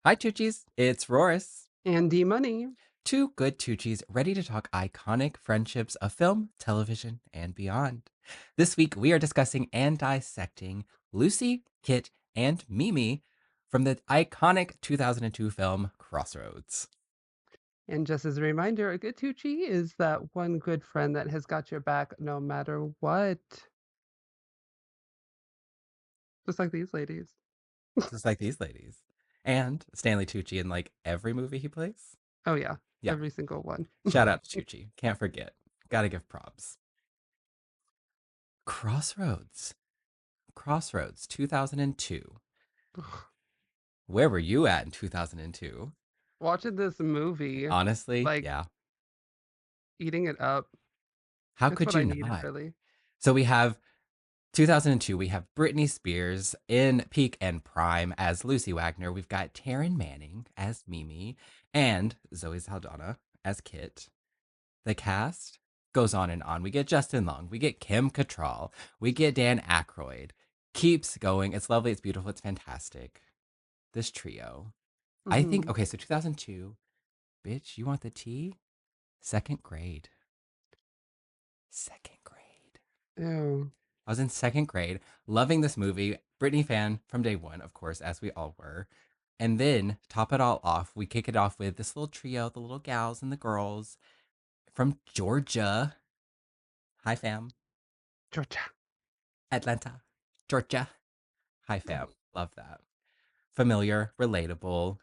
Hi, Tuccis. It's Roris. Andy Money. Two good Tuccis ready to talk iconic friendships of film, television, and beyond. This week, we are discussing and dissecting Lucy, Kit, and Mimi from the iconic 2002 film Crossroads. And just as a reminder, a good Tucci is that one good friend that has got your back no matter what. Just like these ladies. Just like these ladies. And Stanley Tucci in like every movie he plays. Oh, yeah. Yeah, Every single one. shout out to Tucci. Can't forget. Gotta give props. Crossroads. Crossroads 2002. Where were you at in 2002? Watching this movie, Honestly, like yeah. eating it up, How it's could what you I needed, not? really. So we have 2002, we have Britney Spears in peak and prime as Lucy Wagner. We've got Taryn Manning as Mimi and Zoe Saldana as Kit. The cast goes on and on. We get Justin Long, we get Kim Cattrall, we get Dan Aykroyd. Keeps going. It's lovely, it's beautiful, it's fantastic. This trio. I think, Hmm. okay, so 2002, bitch, you want the tea? Second grade. Second grade. Ew. I was in second grade, loving this movie. Britney fan from day one, of course, as we all were. And then, top it all off, we kick it off with this little trio, the little gals and the girls from Georgia. Hi, fam. Georgia. Atlanta, Georgia. Hi, fam. Love that. Familiar, relatable.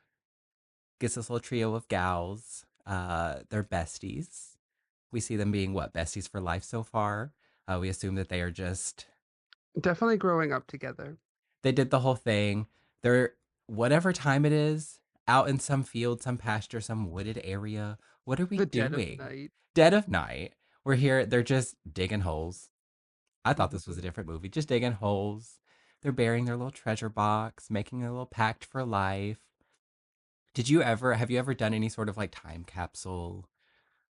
Gets this little trio of gals. They're besties. We see them being what, besties for life so far. We assume that they are just Definitely growing up together. they did the whole thing. They're whatever time it is, out in some field, some pasture, some wooded area. What are we The dead of doing? night. Dead of night. We're here. They're just digging holes. I thought this was a Mhm. different movie. Just digging holes. They're burying their little treasure box, making a little pact for life. Have you ever done any sort of like time capsule,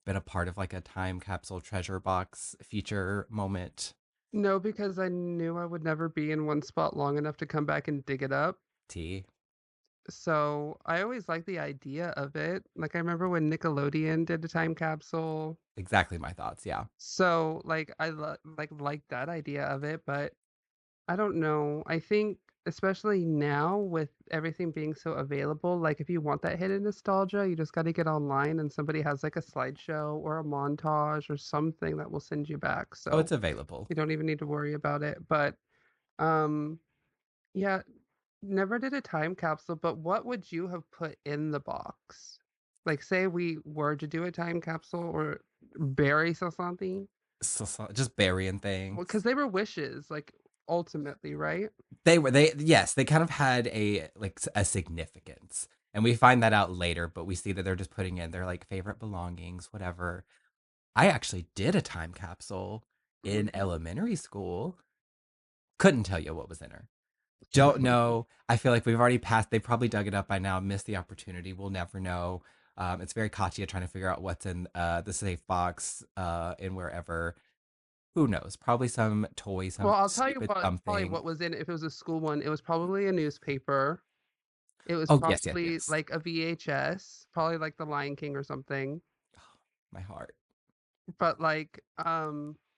been a part of like a time capsule treasure box feature moment? No, because I knew I would never be in one spot long enough to come back and dig it up. T. So I always liked the idea of it. Like I remember when Nickelodeon did a time capsule. Exactly my thoughts. Yeah. So like like that idea of it, but I don't know. I think especially now with everything being so available, like if you want that hidden nostalgia, you just got to get online and somebody has like a slideshow or a montage or something that will send you back. Oh, So it's available. you don't even need to worry about it. But um yeah, never did a time capsule, but what would you have put in the box? Like, say we were to do a time capsule or bury something. Just burying Well, things. because they were wishes, like ultimately, right? They yes, they kind of had a like a significance. And we find that out later, but we see that they're just putting in their like favorite belongings, whatever. I actually did a time capsule in Mhm. elementary school. Couldn't tell you what was in her. Don't know. I feel like we've already passed. They probably dug it up by now, missed the opportunity. We'll never know. It's very Katya trying to figure out what's in the safe box in wherever. Who knows? Probably some toy, some Well, I'll tell you stupid what, probably something. what was in it. If it was a school one, it was probably a newspaper. It was Oh yes, yes, probably yes. like a VHS, probably like The Lion King or something. My heart. But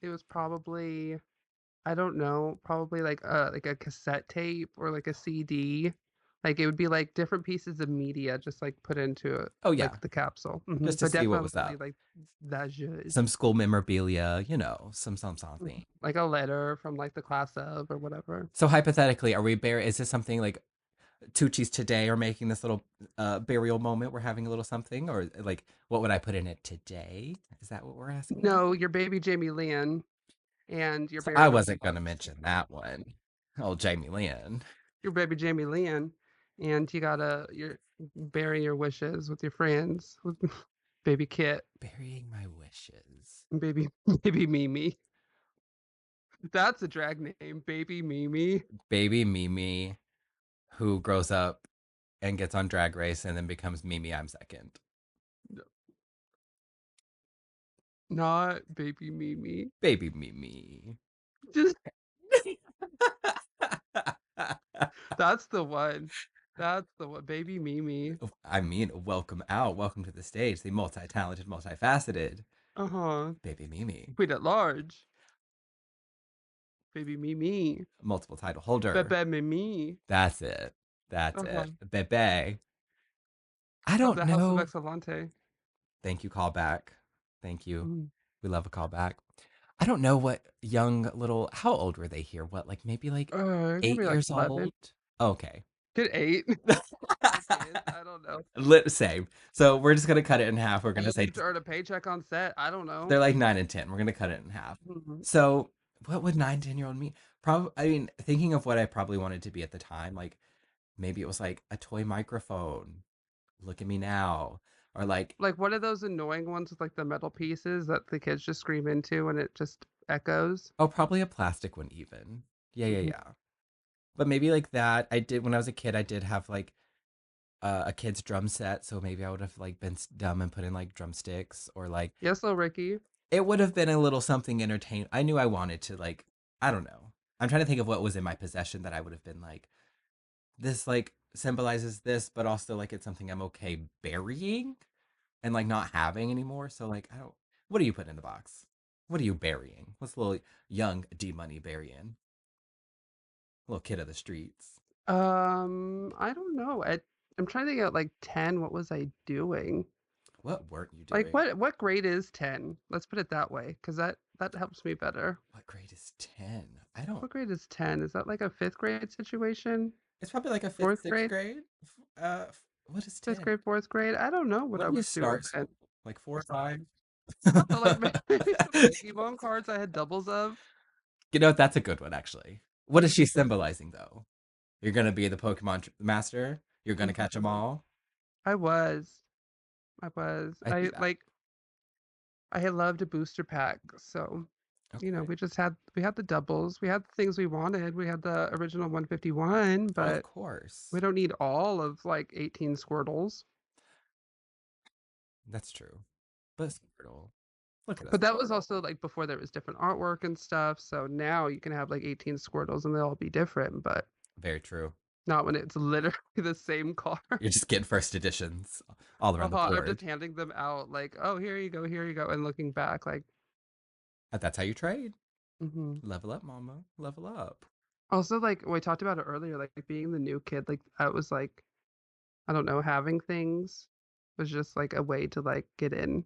it was probably I don't know, probably like a cassette tape or like a CD. Like it would be like different pieces of media just like put into it, Oh yeah, like the capsule. just to But see what was definitely up. like that Some zhuzh. school memorabilia, some something. Like a letter from like the class of or whatever. So hypothetically, are we is this something like Tucci's today are making this little burial moment? We're having a little something, or like what would I put in it today? Is that what we're asking? No, your baby Jamie Lynn and you're So I burying a wasn't gonna book. mention that one. Oh, Jamie Lynn. Your baby Jamie Lynn, and you're burying your wishes with your friends with baby Kit, Burying my wishes. and baby baby Mimi. That's a drag name, baby Mimi. Baby Mimi, who grows up and gets on Drag Race and then becomes Mimi I'm second. Not baby Mimi. Baby Mimi. Just that's the one. That's the one, baby Mimi. I mean, welcome out. Welcome to the stage. The multi talented, multifaceted Uh-huh. baby Mimi, Queen at large. Baby Mimi. multiple title holder. Bebe Mimi. That's it. That's it. Uh-huh. Bebe. I Of don't the House of know. Excellente. Thank you, callback. Thank you. Mm. We love a callback. I don't know what young little, how old were they here? What, like maybe like Maybe eight like years 11. old? Okay. Kid 8. Little kids. I don't know. Same. So we're just going to cut it in half. We're going to Old say enough to earn a paycheck on set. I don't they're know. like 9 and 10. We're going to cut it in half. Mhm. So what would 9, 10-year-old me? Probably, I mean, thinking of what I probably wanted to be at the time, like maybe it was like a toy microphone. Look at me now. Or like, Like one of those annoying ones with like the metal pieces that the kids just scream into and it just echoes. oh, probably a plastic one even. Yeah, yeah, Mhm. yeah. But maybe like that. I did when I was a kid. I did have like a kid's drum set, so maybe I would have like been dumb and put in like drumsticks, or like Yes, little Ricky. it would have been a little something entertaining. I knew I wanted to like I don't know. I'm trying to think of what was in my possession that I would have been like this like symbolizes this, but also like it's something I'm okay burying and like not having anymore. So like I don't. What do you put in the box? What are you burying? What's a little young D Money burying? Little kid of the streets. I don't know. I'm trying to think at like 10, what was I doing? What weren't you Like doing? what grade is 10? Let's put it that way, because that helps me better. What grade is 10? I don't. What grade is 10? Is that like a fifth grade situation? It's probably like a fifth, Fourth sixth grade? grade. What is Fifth 10? grade, fourth grade? I don't know what When I do you was doing start then. school? Like 4 or 5? I don't know, like maybe some Pokemon cards I had doubles of. You know, that's a good one, actually. What is she symbolizing, though? You're going to be the Pokemon master? You're going to catch them Mhm. all? I was. I was. I see that. I had loved a booster pack, so Okay. we had the doubles, we had the things we wanted. We had the original 151, Oh, of but we course. don't need all of like 18 Squirtles. That's true. But Squirtle, look at us. But that was also like before there was different artwork and stuff. So now you can have like 18 Squirtles and they'll all be different, but Very true. not when it's literally the same card. You're just getting first editions all around the I'm just board. handing them out like, oh, here you go, and looking back like, That's how you trade. mhm. Level up, mama. Level up. Also like we talked about it earlier, like being the new kid, like I was like, I don't know, having things was just like a way to like get in.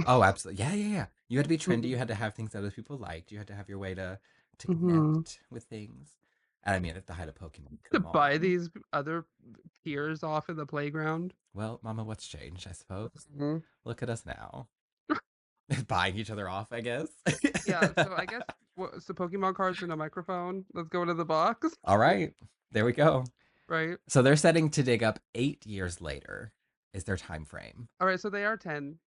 Oh, absolutely. Yeah, yeah, yeah. You had to be trendy. Mhm. You had to have things that other people liked. You had to have your way to Mhm. connect with things. And I mean, at the height of Pokemon, To come buy on. these other peers off in the playground. Well, Mama, what's changed? I suppose. Mhm. Look at us now, buying each other off. I guess. Yeah, so I guess what so Pokemon cards and a microphone. Let's go into the box. All right, there we go. Right. So they're setting to dig up 8 years later. Is their time frame? All right, so they are 10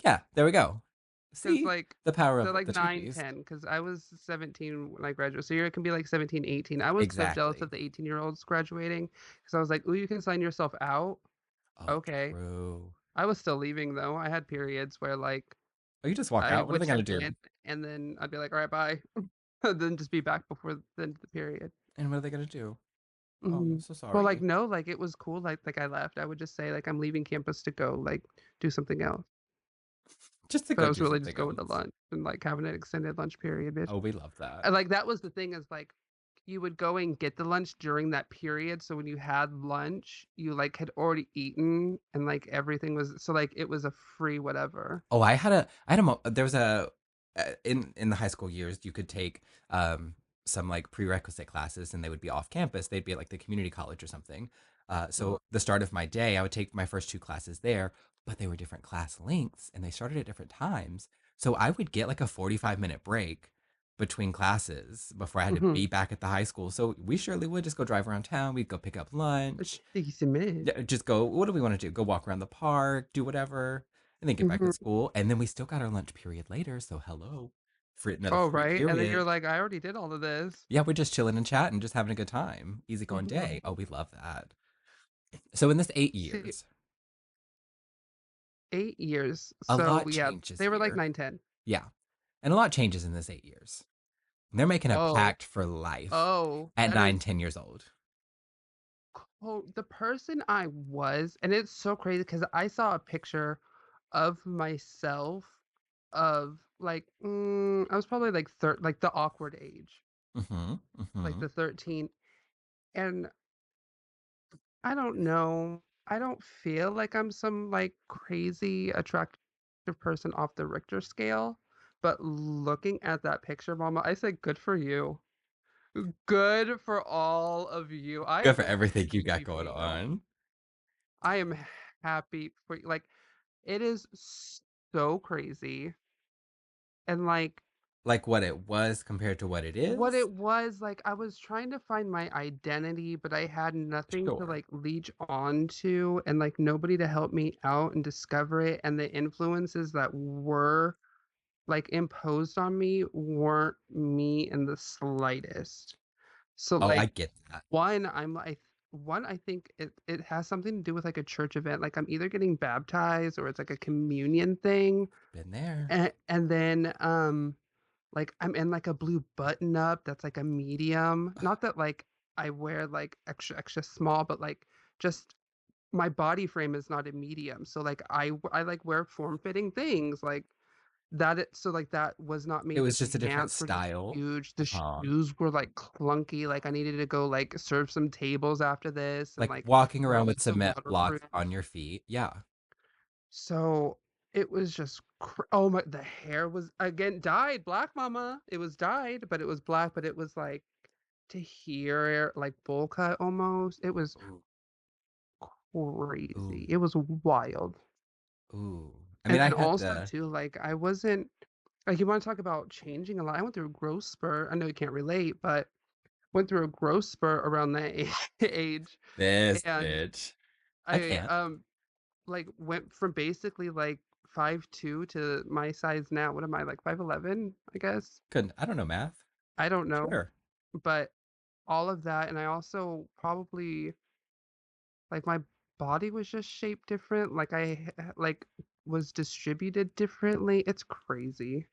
Yeah, there we go. because See like the power they're of like the 9, Tuccis. 10 because I was 17 when I graduated. So it can be like 17, 18. I was so jealous of Exactly. the 18-year-olds graduating because I was like, "Ooh, you can sign yourself out." Oh, Okay. true. I was still leaving though. I had periods where like Oh, you just walk I out. What are would they gonna check do? in and then I'd be like, "All right, bye." And then just be back before the end of the period. And what are they gonna do? Oh, I'm Mhm. so Well, like sorry. no, like it was cool. Like I left. I would just say like I'm leaving campus to go like do something else. Just to But I go was do really just something going to else. lunch and like having an extended lunch period, bitch. Oh, we love that. And like that was the thing is like you would go and get the lunch during that period. So when you had lunch, you like had already eaten and like everything was so like it was a free whatever. Oh, there was in the high school years, you could take some like prerequisite classes and they would be off campus. They'd be at like the community college or something. Uh-huh. So the start of my day, I would take my first 2 classes there, but they were different class lengths and they started at different times. So I would get like a 45-minute break between classes before I had to Mhm. be back at the high school. So we surely would just go drive around town. We'd go pick up A lunch. decent minute. Yeah, just go, what do we want to do? Go walk around the park, do whatever, and then get back to Mhm. school. And then we still got our lunch period later. So hello, free, another Oh, free right. And then you're period. like, I already did all of this. Yeah, we're just chilling and chatting, just having a good time. Easy going Mhm. day. Oh, we love that. So in this eight See, years, 8 years. a So lot yeah, changes they were like here. 9, 10. Yeah. And a lot changes in this 8 years. They're making a Oh. pact for life Oh, at that is 9, 10 years old. Oh, the person I was, and it's so crazy because I saw a picture of myself of like I was probably like like the awkward age, Mm-hmm. like Mm-hmm. the 13, and I don't know. I don't feel like I'm some like crazy attractive person off the Richter scale, but looking at that picture, Mama, I said good for you. Good for all of you. I Good for am everything you got happy for going you. on. I am happy for you. Like, it is so crazy. And like Like what it was compared to what it what is? it was, like I was trying to find my identity, but I had nothing to Sure. like leech on to and like nobody to help me out and discover it. And the influences that were like imposed on me weren't me in the slightest. So Oh, I like get that. one, I'm like one, I think it has something to do with like a church event. Like I'm either getting baptized or it's like a communion thing. Been there. And then like I'm in like a blue button up that's like a medium. Not that like I wear like extra extra small, but like just my body frame is not a medium. So like I like wear form fitting things like so like that was not It me. The was just a different pants were just style. huge. The Uh-huh. shoes were like clunky. Like I needed to go like serve some tables after this, and Like like walking they're around also with cement blocks waterproof. on your feet. Yeah. So it was just oh my, the hair was again dyed black, mama. It was dyed, but it was black, but it was like to here like bowl cut almost. It was Ooh. crazy. Ooh. It was wild. Ooh. I mean, And I then had also the too, like I wasn't like you want to talk about changing a lot. I went through a growth spurt. I know you can't relate, but went through a growth spurt around that age, this and bitch. I I can't. like went from basically like 5'2" to my size now. What am I, like 5'11", I guess? Couldn't. I don't know math. I don't know. Sure. But all of that, and I also probably like my body was just shaped different. Like like was distributed differently. It's crazy.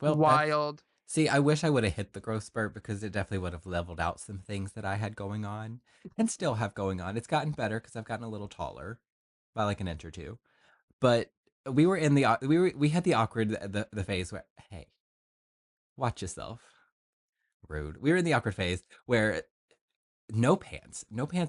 Well, that's Wild. see, I wish I would have hit the growth spurt because it definitely would have leveled out some things that I had going on and still have going on. It's gotten better because I've gotten a little taller by like an inch or two. But we were in the we had the awkward the phase where hey, watch yourself. Rude. We were in the awkward phase where no pants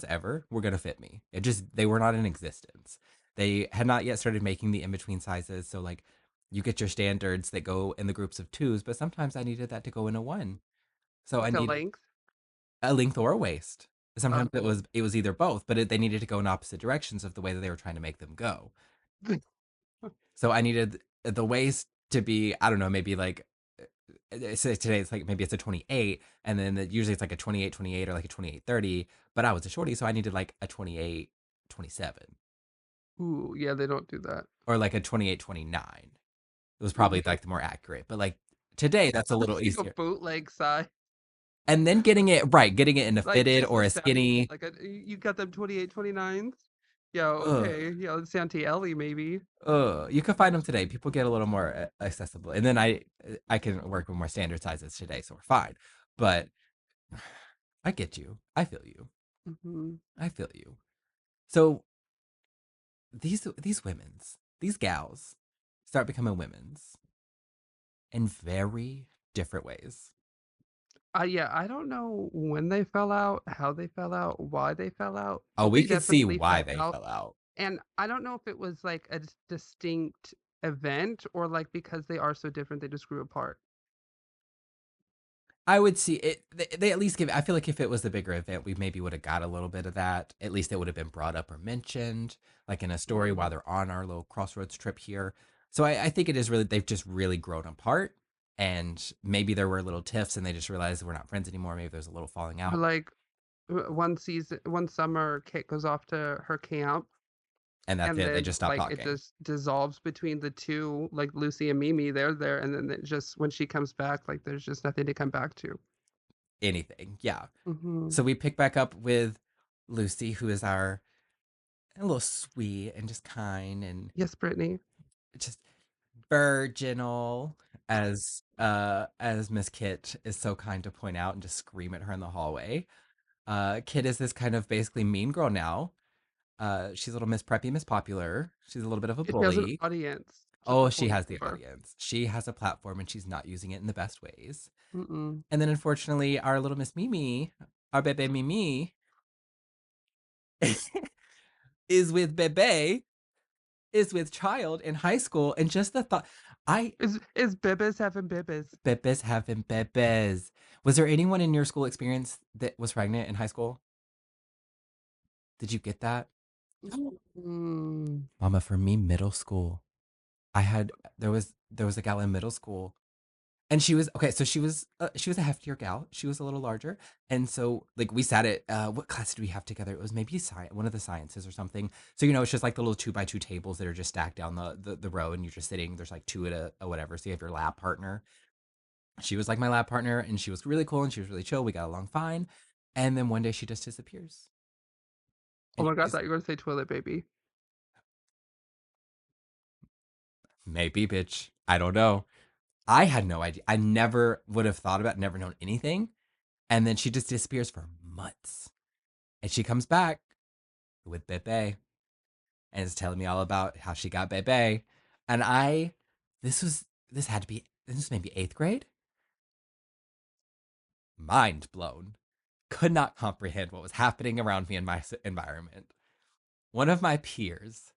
ever were gonna fit me. It just they were not in existence. They had not yet started making the in between sizes. So like you get your standards that go in the groups of twos, but sometimes I needed that to go in a one. So I Like a needed length. a length or a waist. Sometimes Oh. it was either both, but they needed to go in opposite directions of the way that they were trying to make them go. So I needed the waist to be I don't know maybe like so today it's like maybe it's a 28 and then usually it's like a 28 or like a 28 30. But I was a shorty so I needed like a 28 27 Ooh, yeah, they don't do that. or like a 28 29. It was probably Mhm. like the more accurate but like today that's a little It's like a easier bootleg size. and then getting it in a Like fitted just or a a sample. skinny. Like you got them 28, 29s? Yeah, Ugh. okay. Yeah, let's Santi Ellie maybe. You can find them today. People get a little more accessible, and then I can work with more standard sizes today, so we're fine. But I get you. I feel you. Hmm. I feel you. So these women's these gals start becoming women's in very different ways. Yeah, I don't know when they fell out, how they fell out, why they fell out, Oh, but we they could see definitely why fell they out. fell out. And I don't know if it was like a distinct event or like because they are so different, they just grew apart. I would see it. They at least give. I feel like if it was the bigger event, we maybe would have got a little bit of that. At least it would have been brought up or mentioned, like in a story while Mm. they're on our little crossroads trip here. So I think it is really they've just really grown apart, and maybe there were little tiffs, and they just realized we're not friends anymore. Maybe there's a little falling Or out, like one season, one summer, Kate goes off to her camp, and that's and it. They then just stopped like it talking. just dissolves between the two, like Lucy and Mimi. They're there, and then it just when she comes back, like there's just nothing to come back to. Anything, yeah. Hmm. So we pick back up with Lucy, who is our a little sweet and just kind and Yes, Brittany. just virginal as Miss Kit is so kind to point out and just scream at her in the hallway. Kit is this kind of basically mean girl now. She's a little Miss Preppy, Miss Popular. She's a little bit of a She has an bully. audience to Oh, she perform has the for. audience. She has a platform and she's not using it in the best ways. Mm-mm. And then unfortunately, our little Miss Mimi, our Bebe Mimi, is with Bebe, is with Child in high school. And just the thought, I, Is Bibis having Bibis? Bebes having Bebes. Was there anyone in your school experience that was pregnant in high school? Did you get that? Mm. Mama, for me, middle school. I had there was a gal in middle school and she was okay, so she was a heftier gal. She was a little larger. And so like we sat at what class did we have together? It was maybe science, one of the sciences or something. So it's just like the little 2x2 tables that are just stacked down the row and you're just sitting. There's like two at a whatever. So you have your lab partner. She was like my lab partner and she was really cool and she was really chill. We got along fine. And then one day she just disappears. Oh And my God, I she's thought you were gonna say toilet baby. maybe bitch. I don't know. I had no idea. I never would have thought about, never known anything. And then she just disappears for months. And she comes back with Bebe and is telling me all about how she got Bebe. And this was, this had to be, this was maybe eighth grade. Mind blown. Could not comprehend what was happening around me in my environment. One of my peers,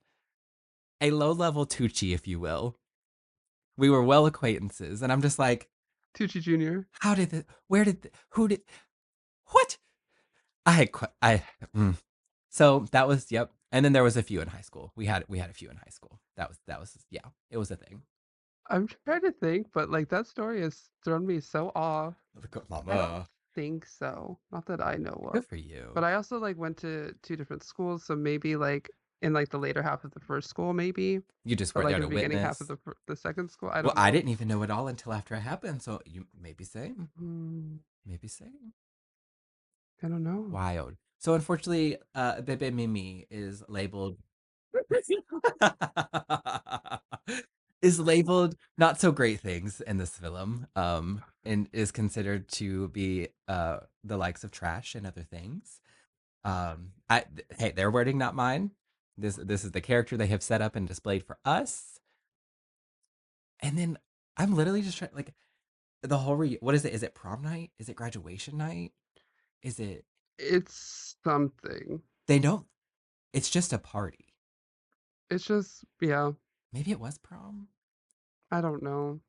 a low level Tucci, if you will, we were well acquaintances. And I'm just like, Tucci Jr. how did the, where did, the, who did, what? I had, mm. So that was, yep. And then there was a few in high school. We had a few in high school. That was yeah, it was a thing. I'm trying to think, but like that story has thrown me so off. I don't Mama, think so. Not that I know good of. for But you. I also like went to two different schools, so maybe like in like the later half of the first school, maybe, You just but weren't like there in the to beginning half of witness. the second school, I Well, don't I know. didn't even know it all until after it happened. So you maybe same, Mm, maybe same. I don't know. Wild. So unfortunately, Bebe Mimi is labeled is labeled not so great things in this film, and is considered to be the likes of trash and other things. Hey, their wording, not mine. This is the character they have set up and displayed for us. And then I'm literally just trying like the whole what is it? Is it prom night? Is it graduation night? Is it It's something. they don't it's just a party. It's just, yeah, Maybe it was prom? I don't know.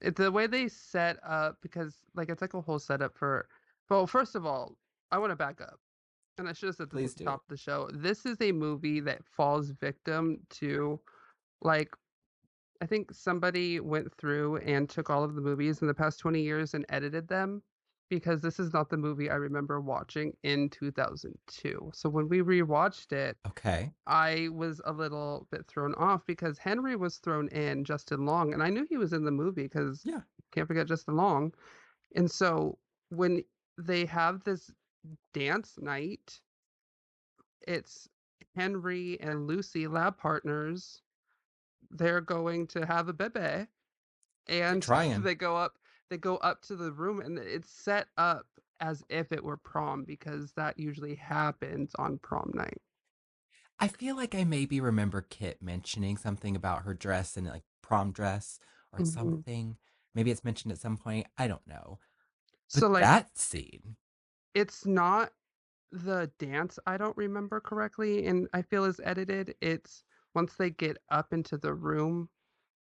It's the way they set up because like it's like a whole setup for. Well, first of all, I want to back up, and I should have said this at Please the do. top of the show. This is a movie that falls victim to like I think somebody went through and took all of the movies in the past 20 years and edited them because this is not the movie I remember watching in 2002. So when we rewatched it, Okay. I was a little bit thrown off because Henry was thrown in Justin Long, and I knew he was in the movie because Yeah. can't forget Justin Long. And so when they have this dance night, it's Henry and Lucy, lab partners. They're going to have a bebe, They're and trying. they go up to the room, and it's set up as if it were prom because that usually happens on prom night. I feel like I maybe remember Kit mentioning something about her dress and like prom dress or Mhm. something. Maybe it's mentioned at some point. I don't know. But So like that scene, it's not the dance I don't remember correctly, and I feel is edited. It's once they get up into the room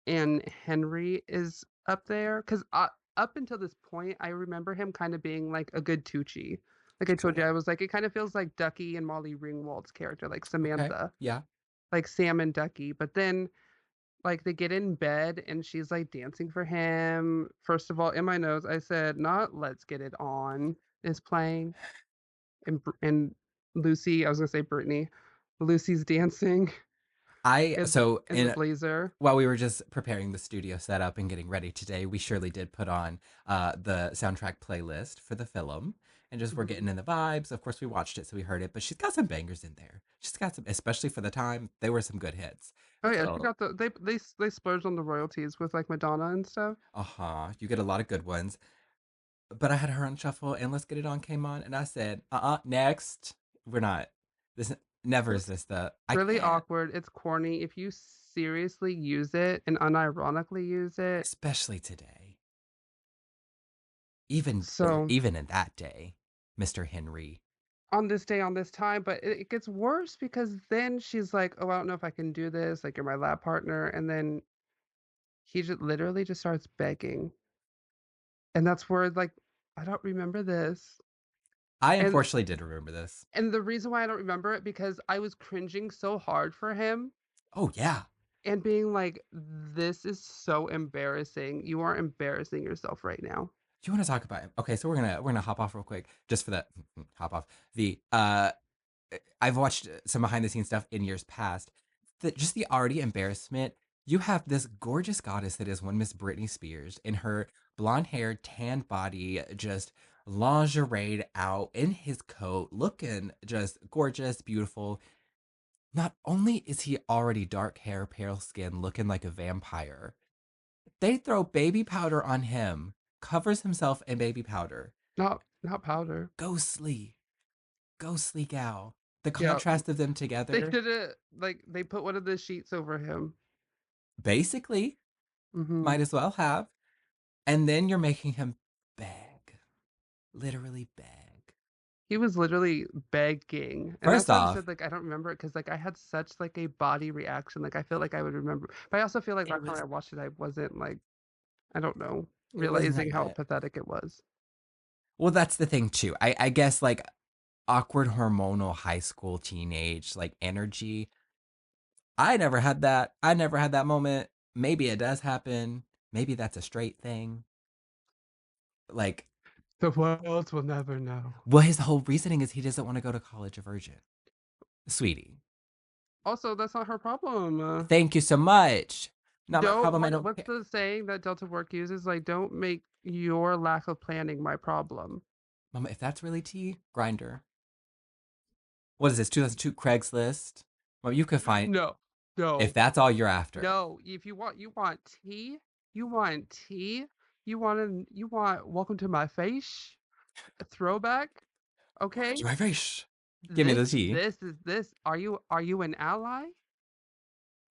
and Henry is up there, because up until this point, I remember him kind of being like a good Tucci. Like I told you, sure. I was like, it kind of feels like Ducky and Molly Ringwald's character, like Okay. Samantha, Yeah. like Sam and Ducky. But then, like, they get in bed and she's like dancing for him. First of all, in my nose, I said, not Let's Get It On is playing. And Lucy, I was gonna say Brittany, Lucy's dancing I in so in the in blazer. while we were just preparing the studio setup and getting ready today, we surely did put on the soundtrack playlist for the film and just we're Mhm. getting in the vibes. Of course, we watched it, so we heard it, but she's got some bangers in there. She's got some, especially for the time, they were some good hits. Oh yeah, she So, got they splurged on the royalties with like Madonna and stuff. uh huh, you get a lot of good ones. but I had her on shuffle and Let's Get It On came on and I said, next. We're not. This never is this the I Really can't. awkward. It's corny. If you seriously use it and unironically use it, Especially today. Even so even in that day, Mr. Henry. on this day, on this time, but it gets worse because then she's like, "Oh, I don't know if I can do this. Like, you're my lab partner," and then he just literally just starts begging, and that's where like, I don't remember this, I and unfortunately did remember this. the reason why I don't remember it because I was cringing so hard for him Oh yeah. and being like, "This is so embarrassing. You are embarrassing yourself right now." Do you want to talk about it? Okay, so we're gonna hop off real quick just for that hop off. The I've watched some behind the scenes stuff in years past. Just the already embarrassment. You have this gorgeous goddess that is one Miss Britney Spears in her blonde hair, tan body, just lingerie out in his coat, looking just gorgeous, beautiful. Not only is he already dark hair, pale skin, looking like a vampire, they throw baby powder on him, covers himself in baby powder. Not powder. Ghostly, ghostly gal. The Yeah, contrast of them they together, did it like they put one of the sheets over him. basically, Mhm. might as well have. And then you're making him beg, literally beg. He was literally begging, and that's First why I off, said, like, I don't remember it because like, I had such, like, a body reaction, like, I feel like I would remember but I also feel like it last time was I watched it, I wasn't, like, I don't know, it wasn't that realizing how good. pathetic it was. Well, that's the thing too. I guess like awkward hormonal high school teenage like energy. I never had that. I never had that moment. Maybe it does happen. Maybe that's a straight thing. Like, The world will never know. well, his whole reasoning is he doesn't want to go to college a virgin. Sweetie, Also, that's not her problem. thank you so much. Not my Don't problem. I don't what's care. the saying that Delta Work uses? Like, "Don't make your lack of planning my problem." Mama, if that's really tea, grinder. What is this? 2002 Craigslist. Well, you could find No. if No. that's all you're after. No, if you want tea, you want tea, you want welcome to my face, a throwback, Welcome okay? to my face. Give me This the tea. this is this are you an ally?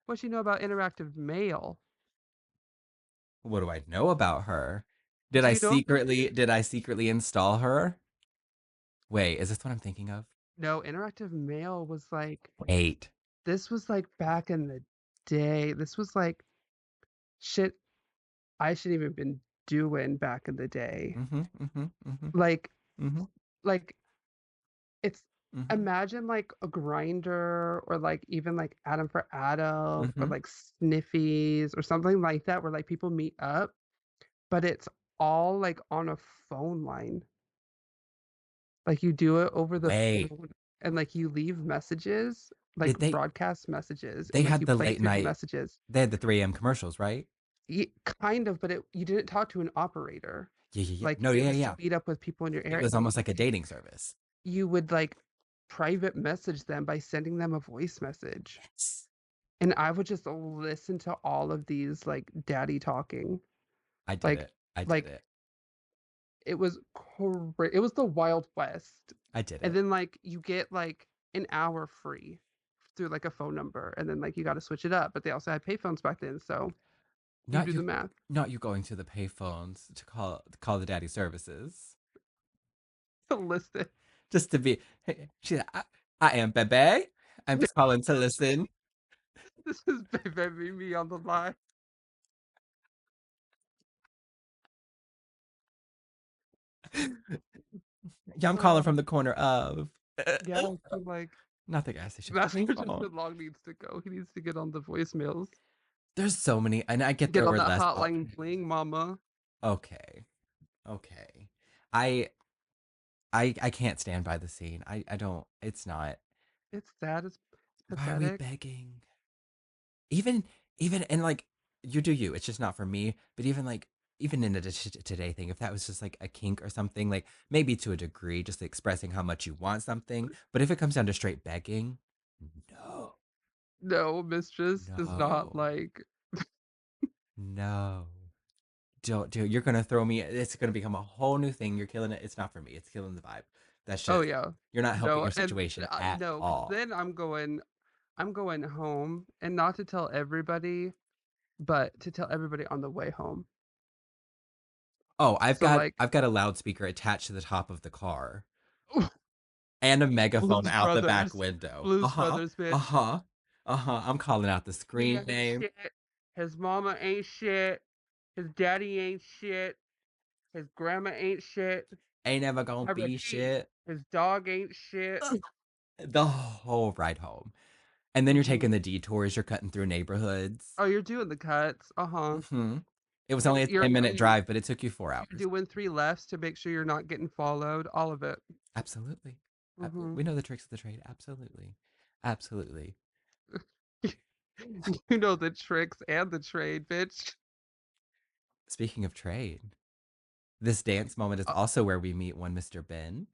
What you know about interactive mail? What do I know about her? Did Do I you know secretly did I secretly install her? Wait, is this what I'm thinking of? No, interactive mail was like Wait. this was like back in the day. This was like shit I shouldn't even been doing back in the day. Mm-hmm. Mm-hmm. Mm-hmm. Like Mm-hmm. like It's Mm-hmm. imagine, like, a grinder or, like, even, like, Adam for Adam or, Mm-hmm. like, Sniffies or something like that where, like, people meet up, but it's all, like, on a phone line. Like, you do it over the Wait. phone and, like, you leave messages, like, Did broadcast messages, they and, like, had you the play late through the night messages. they had the 3 a.m. commercials, right? Kind of, but you didn't talk to an operator. Yeah, yeah, yeah. Like, No, it yeah, was to yeah. meet up with people in your It area. was almost like a dating service. You would, like, private message them by sending them a voice message. Yes. And I would just listen to all of these, like, daddy talking. I did Like it. I did like, it. it was it was the Wild West. I did And it. then, like, you get, like, an hour free through, like, a phone number, and then, like, you gotta switch it up, but they also had payphones back then, so you Not do the you math. not you going to the payphones to call the daddy services. To listen. Just to be hey, I am Bebe. I'm calling to listen. This is baby me on the line. Yeah, I'm calling So, from the corner of yeah, so, like, not the gas station, the that's where payphone. Justin Long needs to go. He needs to get on the voicemails. There's so many, and I get Get there on were that less hotline options. bling, mama. Okay, okay. I I can't stand by the scene. I don't. It's not. It's sad, it's Why are we pathetic. begging? Even even and like you do you. It's just not for me. But even like even in a today thing, if that was just like a kink or something, like maybe to a degree, just expressing how much you want something. But if it comes down to straight begging, no, No, mistress does not no, like no. Don't do it. You're gonna throw me. It's gonna become a whole new thing. You're killing it. It's not for me. It's killing the vibe. That's Oh, just yeah. you're not helping No, your and situation at no, because all. then I'm going home, and not to tell everybody, but to tell everybody on the way home. Oh, I've So, got like, I've got a loudspeaker attached to the top of the car and a megaphone Blues out the back Brothers. window. Blues Uh-huh. Brothers, bitch. Uh-huh. Uh-huh. I'm calling out the He screen ain't name. shit. His mama ain't shit. His daddy ain't shit. His grandma ain't shit. Ain't ever gonna I be repeat, shit. his dog ain't shit. The whole ride home. And then you're taking Mhm. the detours, you're cutting through neighborhoods. Oh, you're doing the cuts. Uh-huh. Hmm. It was only a You're 10-minute you drive, but it took you 4 you're hours. doing 3 lefts to make sure you're not getting followed, all of it. Absolutely. Mhm. We know the tricks of the trade. Absolutely. Absolutely. You know the tricks and the trade, bitch. Speaking of trade, this dance moment is Uh, also where we meet one Mr. Ben.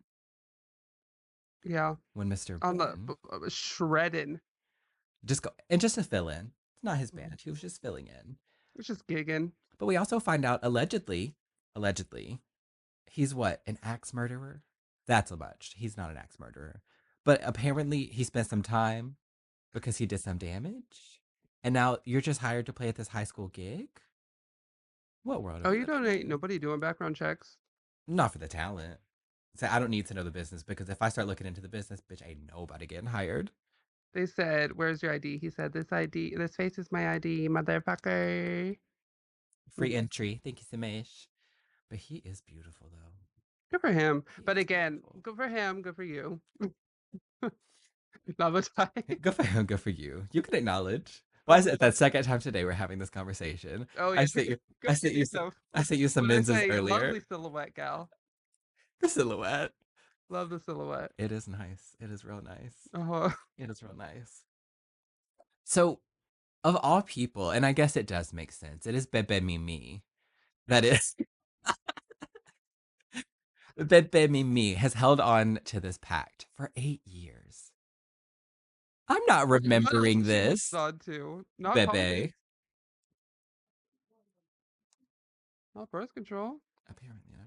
yeah, When Mr. on the Ben shredding. just go and just to fill in. It's not his Mhm. band. He was just filling in. It's just gigging. But we also find out allegedly, he's what, an axe murderer? That's a much. He's not an axe murderer. But apparently he spent some time because he did some damage. And now you're just hired to play at this high school gig? What world are Oh, we you don't living ain't in? nobody doing background checks. Not for the talent. So I don't need to know the business because if I start looking into the business, bitch, ain't nobody getting hired. They said, "Where's your ID?" He said, this face is my ID, motherfucker." Free entry. Thank you so much. But he is beautiful though. Good for him. He But is again, beautiful. good for him, good for you. Love a tie. Good for him. Good for you. You can acknowledge. Why is Oh, it that second time today we're having this conversation? oh I yeah, sent you. go I get sent you. yourself. I sent you some What I menses say, earlier. lovely silhouette, gal. The silhouette. Love the silhouette. It is nice. It is real nice. Oh, It is real nice. So, of all people, and I guess it does make sense. It is Bebe Mimi. That is Bebe Mimi has held on to this pact for 8 years. I'm not what else remembering is she holding this, on to? Not Bebe. condoms, not birth control. Apparently not.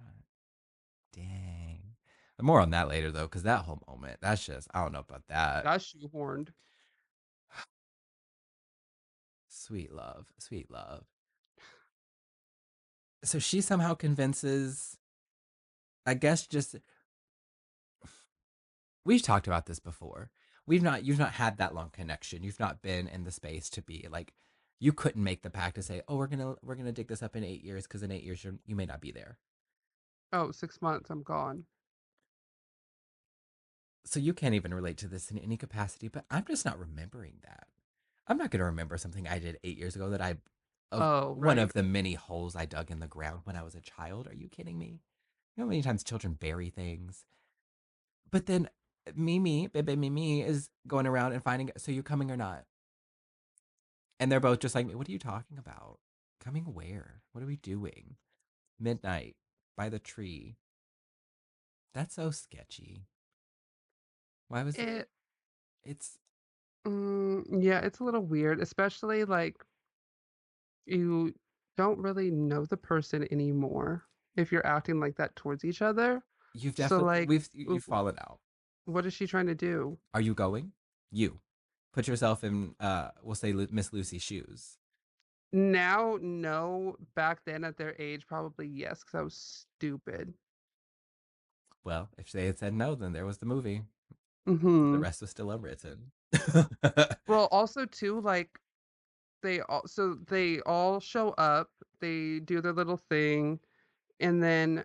Dang. More on that later though, because that whole moment, that's just I don't know about that. That's shoehorned. Sweet love, sweet love. So she somehow convinces, I guess just we've talked about this before. You've not had that long connection. You've not been in the space to be like you couldn't make the pact to say, "Oh, we're gonna dig this up in 8 years because in 8 years you may not be there." Oh, 6 months, I'm gone. So you can't even relate to this in any capacity, but I'm just not remembering that. I'm not going to remember something I did 8 years ago that I, of Oh, one right. of the many holes I dug in the ground when I was a child. Are you kidding me? You know how many times children bury things? But then Baby Mimi is going around and finding, so you coming or not? And they're both just like, what are you talking about? Coming where? What are we doing? Midnight by the tree. That's so sketchy. Why was it? It, It's, yeah, it's a little weird, especially like you don't really know the person anymore if you're acting like that towards each other. you've So, definitely, like, you've fallen out. what is she trying to do? Are you going? You. Put yourself in, we'll say Miss Lucy's shoes. Now, no. Back then at their age, probably yes, because I was stupid. Well, if they had said no, then there was the movie. The Hmm. rest was still unwritten. Well, also too, like they all show up, they do their little thing, and then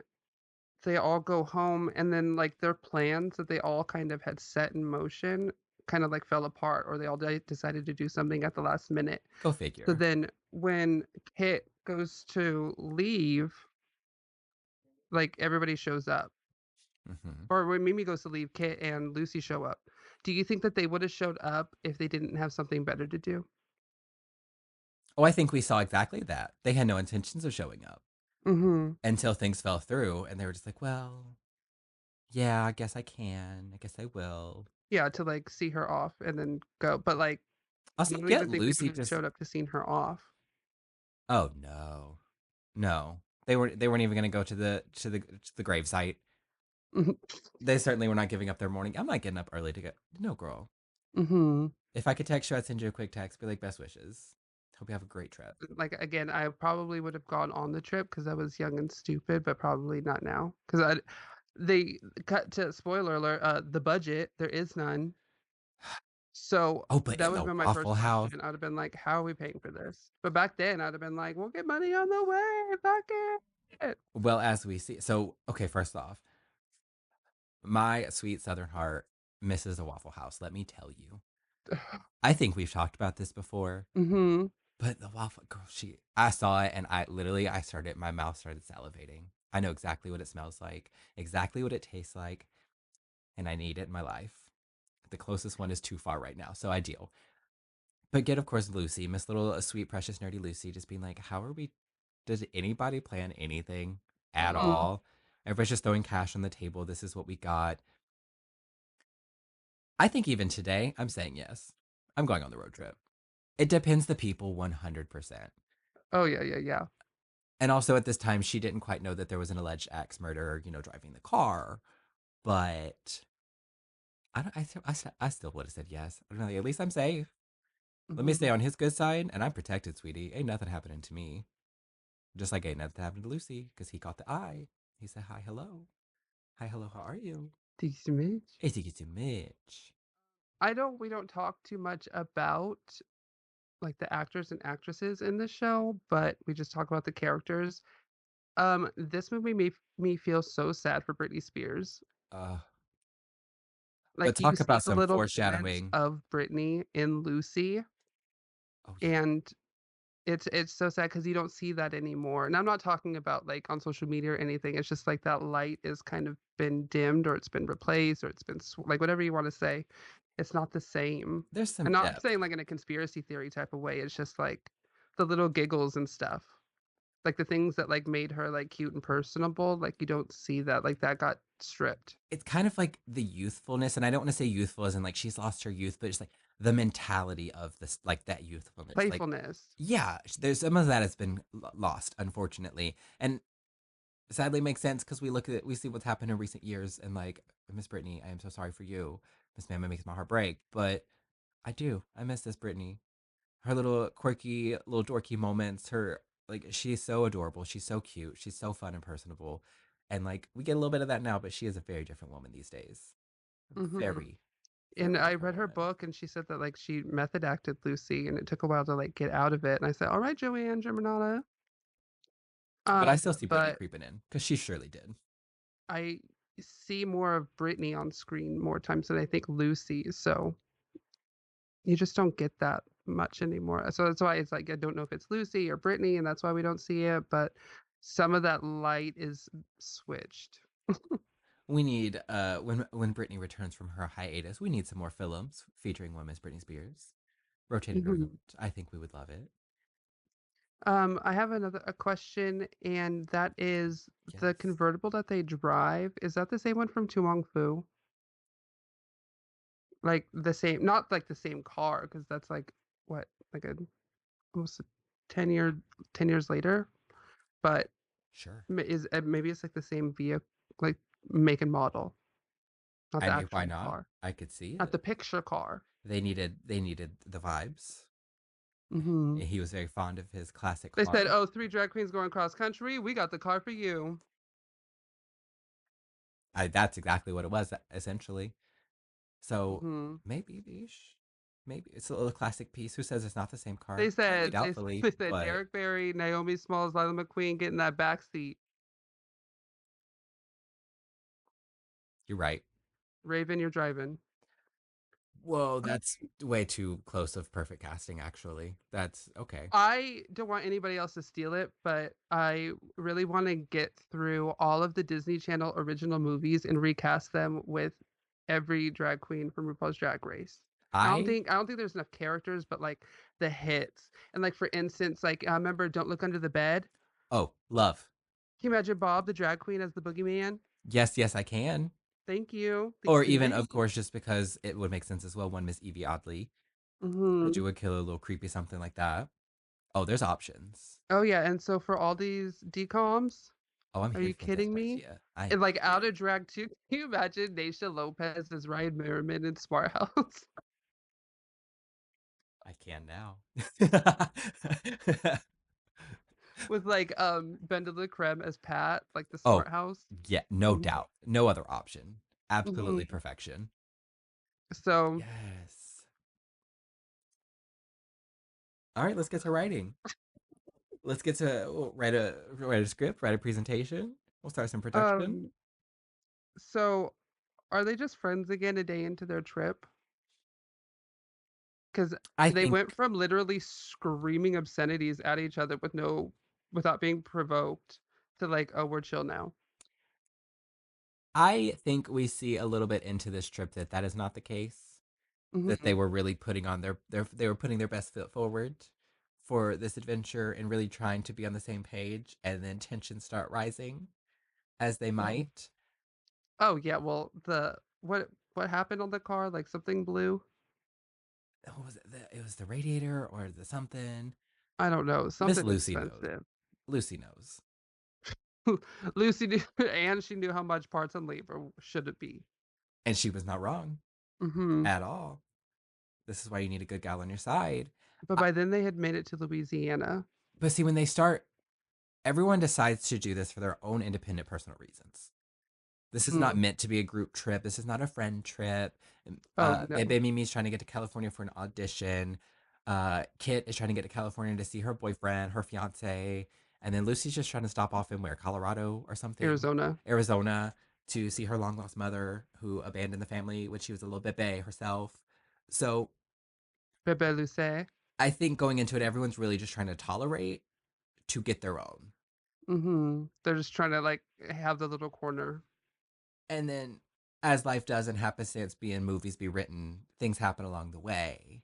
they all go home, and then like their plans that they all kind of had set in motion kind of like fell apart, or they all decided to do something at the last minute. Go So figure. then when Kit goes to leave, like everybody shows up. Hmm. Or when Mimi goes to leave, Kit and Lucy show up. Do you think that they would have showed up if they didn't have something better to do? Oh, I think we saw exactly that. They had no intentions of showing up Mhm. until things fell through, and they were just like, well, yeah, I guess I can. I guess I will. Yeah, to, like, see her off and then go, but, like, I Also, don't get even think they Lucy would have just. showed up to seen her off. Oh, no. No. They weren't even going to go to the grave site. They certainly were not giving up their morning. I'm not getting up early to go. No, girl. Mm-hmm. If I could text you, I'd send you a quick text. Be like, best wishes. Hope you have a great trip. Like again, I probably would have gone on the trip because I was young and stupid, but probably not now because I they cut to spoiler alert, the budget, there is none. So Oh, but that in would have the been my Waffle first House. question. I'd have been like, how are we paying for this? But back then I'd have been like, we'll get money on the way. Fuck it. Well, as we see. So, okay, first off, my sweet Southern heart misses a Waffle House. Let me tell you. I think we've talked about this before, Mm-hmm. but the waffle girl, I saw it and my mouth started salivating. I know exactly what it smells like, exactly what it tastes like, and I need it in my life. The closest one is too far right now, so ideal. But get, of course, Lucy, Miss Little Sweet Precious Nerdy Lucy, just being like, how are we? Does anybody plan anything at Mm-mm. all? Everybody's just throwing cash on the table. This is what we got. I think even today, I'm saying yes. I'm going on the road trip. It depends the people 100%. Oh yeah, yeah, yeah. And also at this time, she didn't quite know that there was an alleged axe murderer, driving the car. But I don't. I still would have said yes. I don't know. At least I'm safe. Let me Mm-hmm. stay on his good side, and I'm protected, sweetie. Ain't nothing happening to me. Just like ain't nothing happened to Lucy, because he caught the eye. He said, "Hi, hello, hi, hello. How are you?" Thanks, Mitch. It's you too Mitch. We don't talk too much about like the actors and actresses in the show, but we just talk about the characters. This movie made me feel so sad for Britney Spears. Uh, but Like you talk see about the some little threads foreshadowing. of Britney in Lucy, Oh yeah, and it's so sad because you don't see that anymore. And I'm not talking about like on social media or anything. It's just like that light is kind of been dimmed or it's been replaced or it's been like whatever you want to say. It's not the same. there's some And not depth. saying like in a conspiracy theory type of way. It's just like the little giggles and stuff. Like the things that like made her like cute and personable, like you don't see that. Like that got stripped. It's kind of like the youthfulness, and I don't want to say youthful as in like she's lost her youth, but it's like the mentality of this, like that youthfulness. Like, Playfulness. yeah, there's some of that has been lost, unfortunately, and sadly makes sense because we see what's happened in recent years, and like Miss Brittany, I am so sorry for you. Miss Mama makes my heart break, but I miss this Brittany. Her little quirky, little dorky moments. Her like she's so adorable. She's so cute. She's so fun and personable, and like we get a little bit of that now, but she is a very different woman these days. Hmm. Very, And very I different read her woman. book and she said that like she method acted Lucy and it took a while to like get out of it. And I said, all right, Joanne Germanata. But I still see Brittany But creeping in because she surely did. I see more of Britney on screen more times than I think Lucy. So you just don't get that much anymore. So that's why it's like I don't know if it's Lucy or Britney, and that's why we don't see it. But some of that light is switched. We need when Brittany returns from her hiatus, we need some more films featuring women as Britney Spears. Rotated around. Mhm. I think we would love it. I have another a question, and that is the Yes. convertible that they drive. Is that the same one from Tuong Fu? Like the same, not like the same car, because that's like what, like a almost a 10 year, 10 years later. But Sure. is maybe it's like the same vehicle, like make and model, not I the mean, why actual not? car, I could see not it. the picture car. They needed the vibes. Hmm. He was very fond of his classic They said, car. "Oh, three drag queens going cross country. We got the car for you." That's exactly what it was, essentially. So Hmm. maybe Bish, maybe it's a little classic piece. Who says it's not the same They car? Highly said they, doubtfully, they said but Derek Barry, Naomi Smalls, Lila McQueen getting that back seat. you're right. Raven, you're driving. Whoa, that's way too close of perfect casting, actually. That's okay. I don't want anybody else to steal it, but I really want to get through all of the Disney Channel original movies and recast them with every drag queen from RuPaul's Drag Race. I I don't think there's enough characters, but like the hits. And like for instance, like I remember Don't Look Under the Bed. Oh, love. Can you imagine Bob the drag queen as the boogeyman? Yes, yes, I can. Thank you. Or Thanks to even, of me. course, just because it would make sense as well, one Miss Evie Oddly. Hmm. Do a killer, little creepy, something like that. Oh, there's options. Oh, yeah, and so for all these decoms, Oh, I'm are here you for this kidding me? idea. I am And, like, out here. of drag too, can you imagine Naysha Lopez as Ryan Merriman in Smart House I can now. with, like, Ben de la Creme as Pat, like, the Oh, Smart House? yeah, no Mhm, doubt. No other option. Absolutely mhm. perfection. So, Yes. All right, let's get to writing. Let's get to write a script, write a presentation. We'll start some production. um, so are they just friends again a day into their trip? Because I they think went from literally screaming obscenities at each other without being provoked to, like, "Oh, we're chill now." I think we see a little bit into this trip that that is not the case. That they Mhm. were really putting on their they were putting their best foot forward for this adventure and really trying to be on the same page, and then tensions start rising as they Oh. might. Oh, yeah, well, what happened on the car? Like, something blew? What was it? It was the radiator or the something. I don't know, Miss something Lucy knows. expensive. Lucy knows. Lucy knew and she knew how much parts and labor should it be. And she was not wrong Mhm. at all. This is why you need a good gal on your side. But Uh, by then they had made it to Louisiana. but see, when they start, everyone decides to do this for their own independent personal reasons. This is not Mhm. meant to be a group trip. This is not a friend trip. Oh, no. Bebe Mimi's trying to get to California for an audition. Kit is trying to get to California to see her boyfriend, her fiance. And then Lucy's just trying to stop off in where, Colorado or something, Arizona. Arizona, to see her long lost mother who abandoned the family when she was a little bebe herself. So Bebe Luce. I think going into it, everyone's really just trying to tolerate to get their own. Mhm. They're just trying to, like, have the little corner. And then, as life does and happenstance be in movies be written, things happen along the way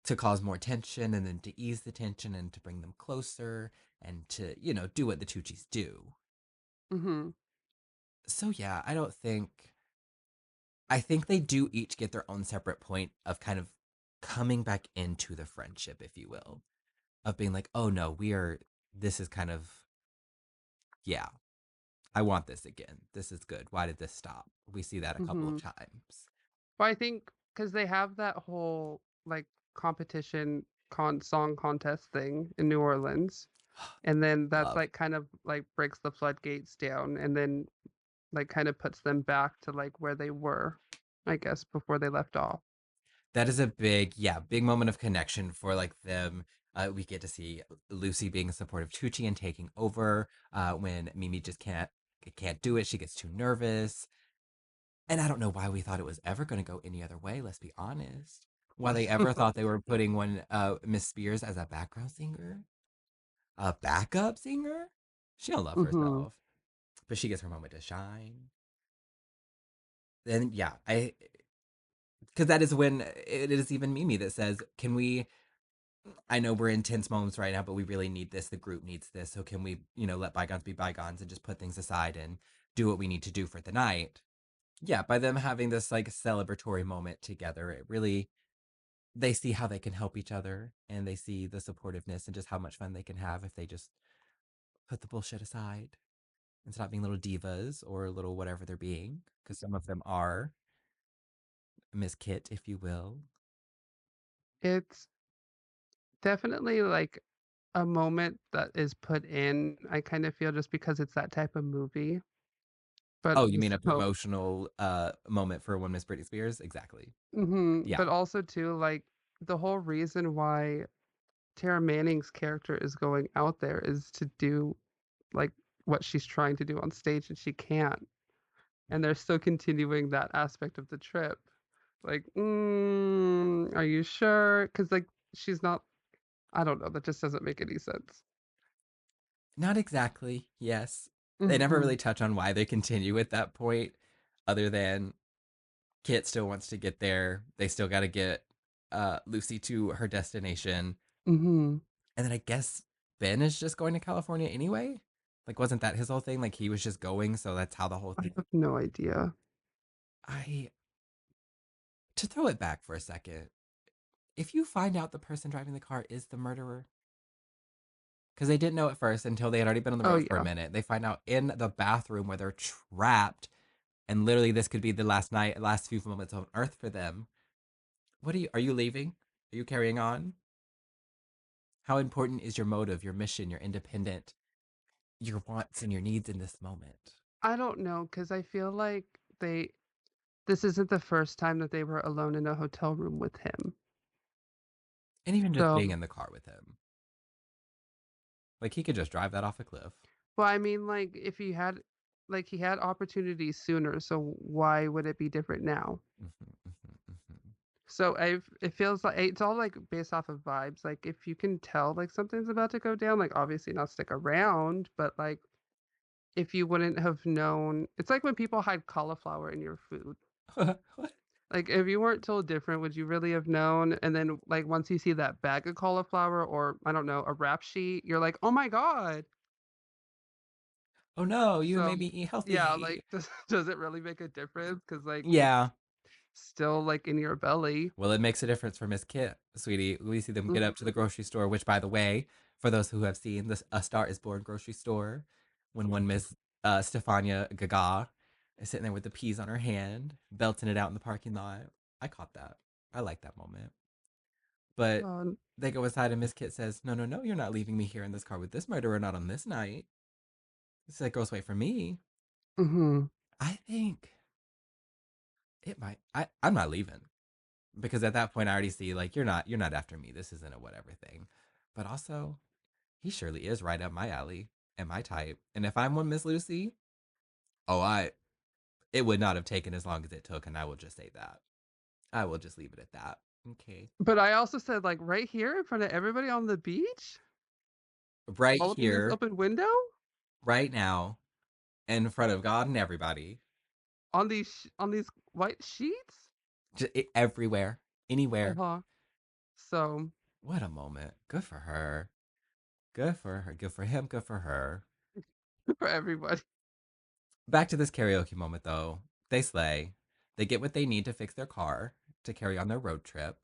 to cause more tension and then to ease the tension and to bring them closer and to, do what the Tuccis do. Mhm. So, yeah, I think they do each get their own separate point of kind of coming back into the friendship, if you will, of being like, oh no, this is kind of, yeah, I want this again. This is good. Why did this stop? We see that a couple of Mhm. times. But I think because they have that whole, like, competition song contest thing in New Orleans, and then that's, Love. like, kind of, like, breaks the floodgates down and then, like, kind of puts them back to, like, where they were, I guess, before they left off. That is a big moment of connection for like them. We get to see Lucy being a supportive Tucci and taking over when Mimi just can't do it. She gets too nervous, and I don't know why we thought it was ever going to go any other way. Let's be honest. Why they ever thought they were putting one Miss Spears as a background singer, a backup singer? She don't love Mhm. herself, but she gets her moment to shine. Then yeah, I because that is when it is even Mimi that says, "Can we I know we're in tense moments right now, but we really need this. The group needs this. So can we, let bygones be bygones and just put things aside and do what we need to do for the night?" Yeah, by them having this like celebratory moment together, it really they see how they can help each other and they see the supportiveness and just how much fun they can have if they just put the bullshit aside and stop being little divas or little whatever they're being, because some of them are Miss Kit, if you will. It's definitely, like, a moment that is put in, I kind of feel just because it's that type of movie, but Oh, you mean a also promotional moment for one Miss Britney Spears? Exactly. mhm, Yeah. but also too, like, the whole reason why Tara Manning's character is going out there is to do, like, what she's trying to do on stage and she can't, and they're still continuing that aspect of the trip. Like, are you sure? Because like, she's not I don't know, that just doesn't make any sense. Not exactly. Yes. They never Mhm, really touch on why they continue at that point, other than Kit still wants to get there. They still got to get Lucy to her destination. mhm. And then I guess Ben is just going to California anyway. Like, wasn't that his whole thing? Like, he was just going. So that's how the whole I thing. have no idea. I, to throw it back for a second, if you find out the person driving the car is the murderer, because they didn't know at first until they had already been on the Oh, road for a yeah. minute. They find out in the bathroom where they're trapped, and literally this could be the last night, last few moments on Earth for them. What are you leaving? Are you carrying on? How important is your motive, your mission, your independent, your wants and your needs in this moment? I don't know, because I feel like they this isn't the first time that they were alone in a hotel room with him. And even just being So, in the car with him. Like he could just drive that off a cliff. well, I mean, like, if he had like, he had opportunities sooner, so why would it be different now? Mhm, mhm, mhm. So it feels like it's all like based off of vibes. Like if you can tell like something's about to go down, like obviously not stick around, but like if you wouldn't have known, it's like when people hide cauliflower in your food. What? Like if you weren't told different, would you really have known? And then like once you see that bag of cauliflower or I don't know, a wrap sheet, you're like, "Oh my God." Oh no, you So, made me eat yeah, like healthy. does it really make a difference? Because like Yeah. it's still like in your belly. Well, it makes a difference for Miss Kit, sweetie. We see them get up to Mhm. the grocery store, which, by the way, for those who have seen this A Star is Born grocery store, when one Miss Stefania Gaga is sitting there with the peas on her hand, belting it out in the parking lot. I caught that. I like that moment. But Um, they go inside and Miss Kit says, "No, no, no, you're not leaving me here in this car with this murderer, not on this night." This like goes wait for me. mhm. I think it might. I'm not leaving because at that point I already see like you're not after me. This isn't a whatever thing. But also he surely is right up my alley and my type. And if I'm one Miss Lucy, oh I it would not have taken as long as it took, and I will just say that. I will just leave it at that. Okay. But I also said, like, right here in front of everybody on the beach? Right All up in this here, open window? right now, in front of God and everybody. On these white sheets? Everywhere. Anywhere. Uh-huh. So, What a moment. Good for her. Good for her. Good for him. Good for her. for everybody. Back to this karaoke moment though. They slay. They get what they need to fix their car to carry on their road trip.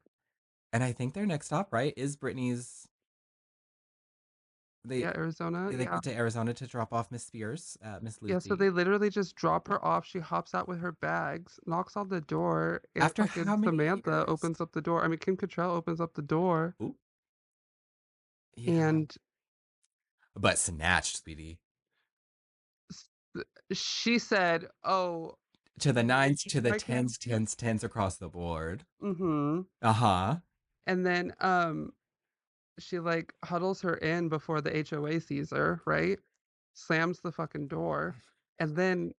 And I think their next stop, right, is Britney's. They Yeah, Arizona, they yeah. get to Arizona to drop off Miss Spears, Miss Yeah, so Lucy. they literally just drop her off, she hops out with her bags, knocks on the door, and After fucking how many Samantha years? opens up the door. I mean, Kim Cattrall opens up the door, Ooh, yeah. and But snatched, sweetie. s she said, "Oh, To the nines, to the I can't." tens, tens, tens across the board. Mhm. Uh-huh. And then, she, like, huddles her in before the HOA sees her, right? Slams the fucking door, and then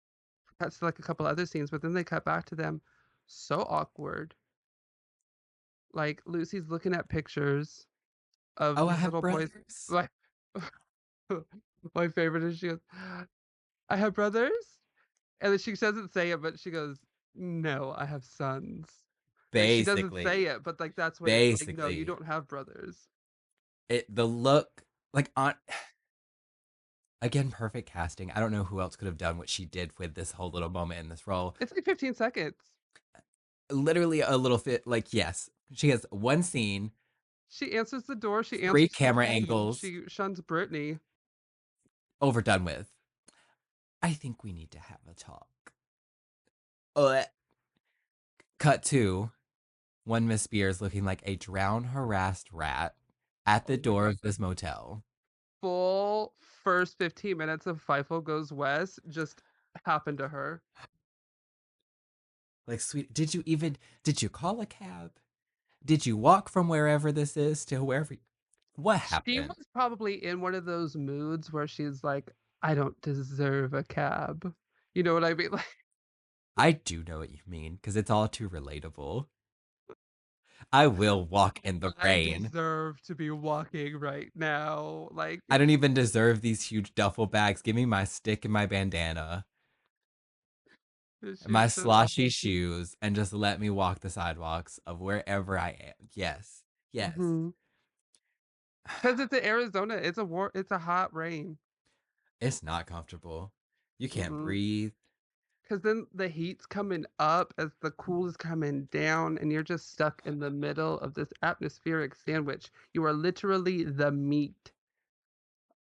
cuts to, like, a couple other scenes, but then they cut back to them. So awkward. Like, Lucy's looking at pictures of Oh, I these have little boys. brothers. Like, my favorite is she goes, "I have brothers?" And then she doesn't say it, but she goes, "No, I have sons." Like, she doesn't say Basically. it, but, like, that's what it's like, "No, you Basically. don't have brothers." The look like on again, perfect casting. I don't know who else could have done what she did with this whole little moment in this role. It's like 15 seconds. Literally a little fit like yes, she has one scene, She answers the door, she three answers the camera phone, angles, she shuns Brittany. overdone with. I think we need to have a talk. Uh, cut to one Miss Spears looking like a drown harassed rat at the Oh my door god. of this motel. Full first 15 minutes of FIFO Goes West just happened to her. Like, sweet, did you call a cab? Did you walk from wherever this is to wherever? What She happened? was probably in one of those moods where she's like, "I don't deserve a cab." You know what I mean? Like, I do know what you mean because it's all too relatable. I will walk in the "I rain. deserve to be walking right now." Like, I don't even deserve these huge duffel bags. Give me my stick and my bandana and she my was so sloshy shoes and just let me walk the sidewalks of wherever I am. Yes. Yes. mhm. 'Cause it's in Arizona, it's a hot rain. It's not comfortable. You can't Mhm. breathe. 'Cause then the heat's coming up as the cool is coming down, and you're just stuck in the middle of this atmospheric sandwich. You are literally the meat.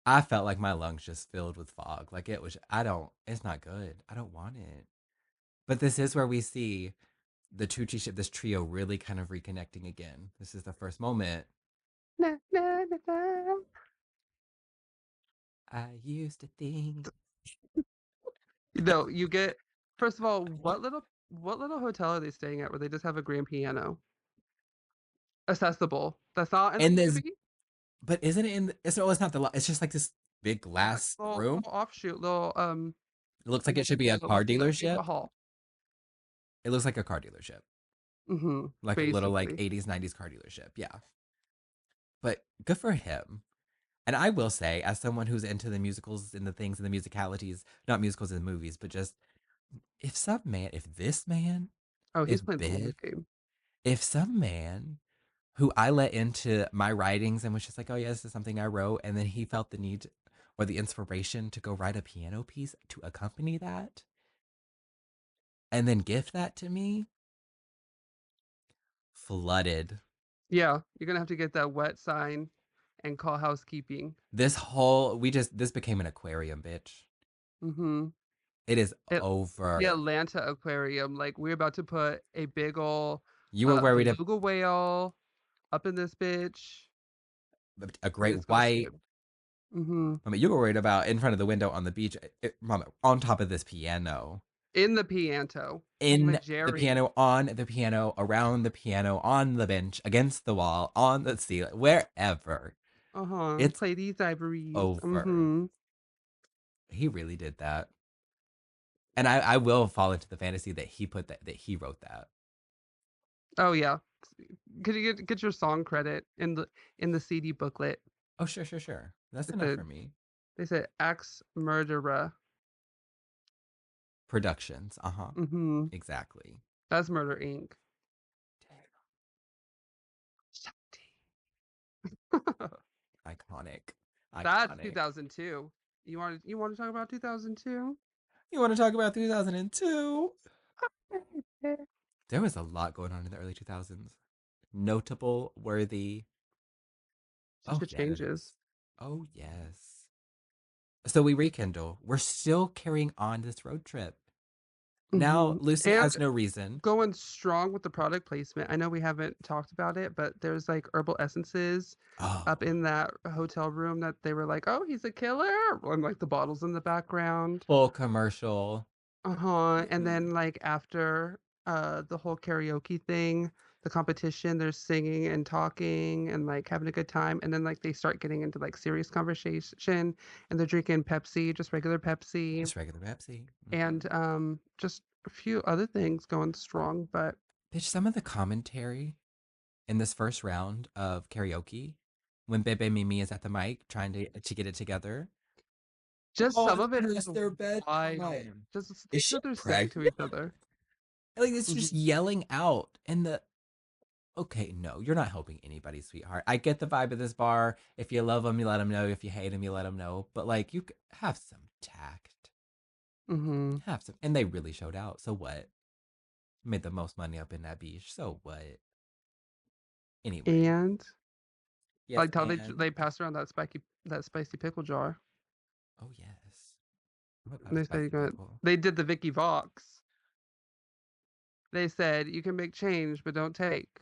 I felt like my lungs just filled with fog. Like it was, I don't, it's not good. I don't want it. But this is where we see the Tucciship, this trio, really kind of reconnecting again. This is the first moment. Na, na, na, na. I used to think. You know, you get first of all, what little hotel are they staying at where they just have a grand piano? Accessible. That's not in the And this, movie? but isn't it in, it's not the, it's just like this big It's like glass a little, room. little offshoot, little It looks like like it should be a a car banquet dealership. hall. It looks like a car dealership, like a little like Basically. 80s, 90s car dealership. Yeah. But good for him. And I will say, as someone who's into the musicals and the things and the musicalities, not musicals and movies, but just if this man Oh, he's is playing the long big, game. if some man who I let into my writings and was just like, oh, yeah, this is something I wrote, and then he felt the need or the inspiration to go write a piano piece to accompany that and then gift that to me, flooded. Yeah, you're gonna have to get that wet sign and call housekeeping. This became an aquarium, bitch. Mm-hmm. It is It, the over. Atlanta Aquarium, like we're about to put a big ol' You were worried beluga whale up in this bitch, a and great it's gonna white. swim. Mm-hmm. I mean, you were worried about in front of the window on the beach, mama, on top of this piano, In the pianto. in Like the Jerry. piano, on the piano, around the piano, on the bench, against the wall, on the ceiling, wherever. Uh-huh. It's Play these ivories. over. Mm-hmm. He really did that. And I will fall into the fantasy that that he wrote that. Oh yeah. Could you get your song credit in the CD booklet? Oh, sure, sure, sure. That's They enough said for me. they said axe murderer. Productions. Uh huh. Mm-hmm. Exactly. That's Murder Inc. Iconic. That's Iconic. 2002. You want to talk about 2002? You want to talk about 2002? There was a lot going on in the early 2000s. Notable, worthy. Just Oh, the changes. yes. Oh, yes. So we rekindle. We're still carrying on this road trip. Now, Hmm. Lucy And has no reason. going strong with the product placement. I know we haven't talked about it, but there's like herbal essences up Oh, in that hotel room that they were like, "Oh, he's a killer," and like the bottles in the background. full commercial. Uh-huh. And Mhm. then like after the whole karaoke thing, the competition, they're singing and talking and like having a good time. And then like they start getting into like serious conversation and they're drinking Pepsi, just regular Pepsi, Just regular Pepsi. Hmm. and just a few other things going strong, but Bitch, some of the commentary in this first round of karaoke, when Bebe Mimi is at the mic trying to get it together. just Oh, some it's of it is past their wild. bedtime. Just Is things she that they're saying to pregnant? each other. Like it's Hmm. just yelling out, and the okay, no, you're not helping anybody, sweetheart. I get the vibe of this bar. If you love them, you let them know. If you hate them, you let them know. But like, have some tact. Hmm. Have some, and they really showed out. So what? Made the most money up in that beach. So what? Anyway, And I yes, liked how and they passed around that spicy pickle jar. oh yes, I'm about a They said you're spicy gonna. pickle. They did the Vicky Vox. They said you can make change, but don't take.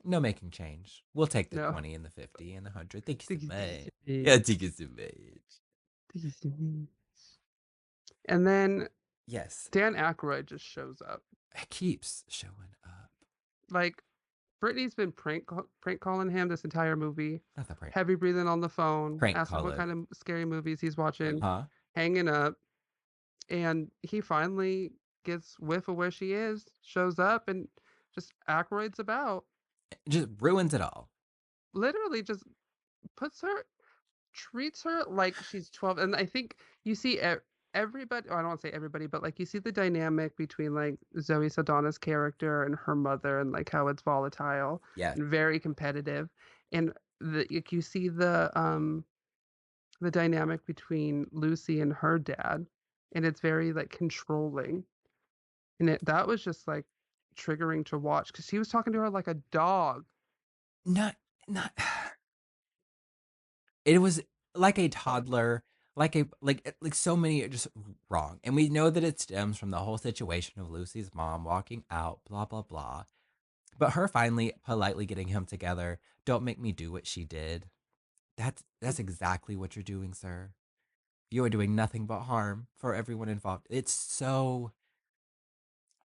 No making change. We'll take the No. 20 and the 50 and the 100. Thank you so Thank much. you Yeah, thank you so much. so much. And then Yes, Dan Aykroyd just shows up. it keeps showing up. Like Britney's been prank calling him this entire movie, Not the prank. heavy breathing on the phone, Prank asking call what it. kind of scary movies he's watching, Huh? hanging up, and he finally gets whiff of where she is, shows up, and just Aykroyd's about. It just ruins it all. Literally just puts her treats her like she's 12, and I think you see everybody, I don't want to say everybody, but like you see the dynamic between like Zoe Saldana's character and her mother and like how it's volatile Yes. and very competitive, and like you see the dynamic between Lucy and her dad, and it's very like controlling, and that was just like triggering to watch because he was talking to her like a dog. Not, not. It was. like a toddler, like so many are just wrong. And we know that it stems from the whole situation of Lucy's mom walking out, blah blah blah. But her finally politely getting him together. Don't make me do what she did. That's exactly what you're doing, sir. You are doing nothing but harm for everyone involved. It's so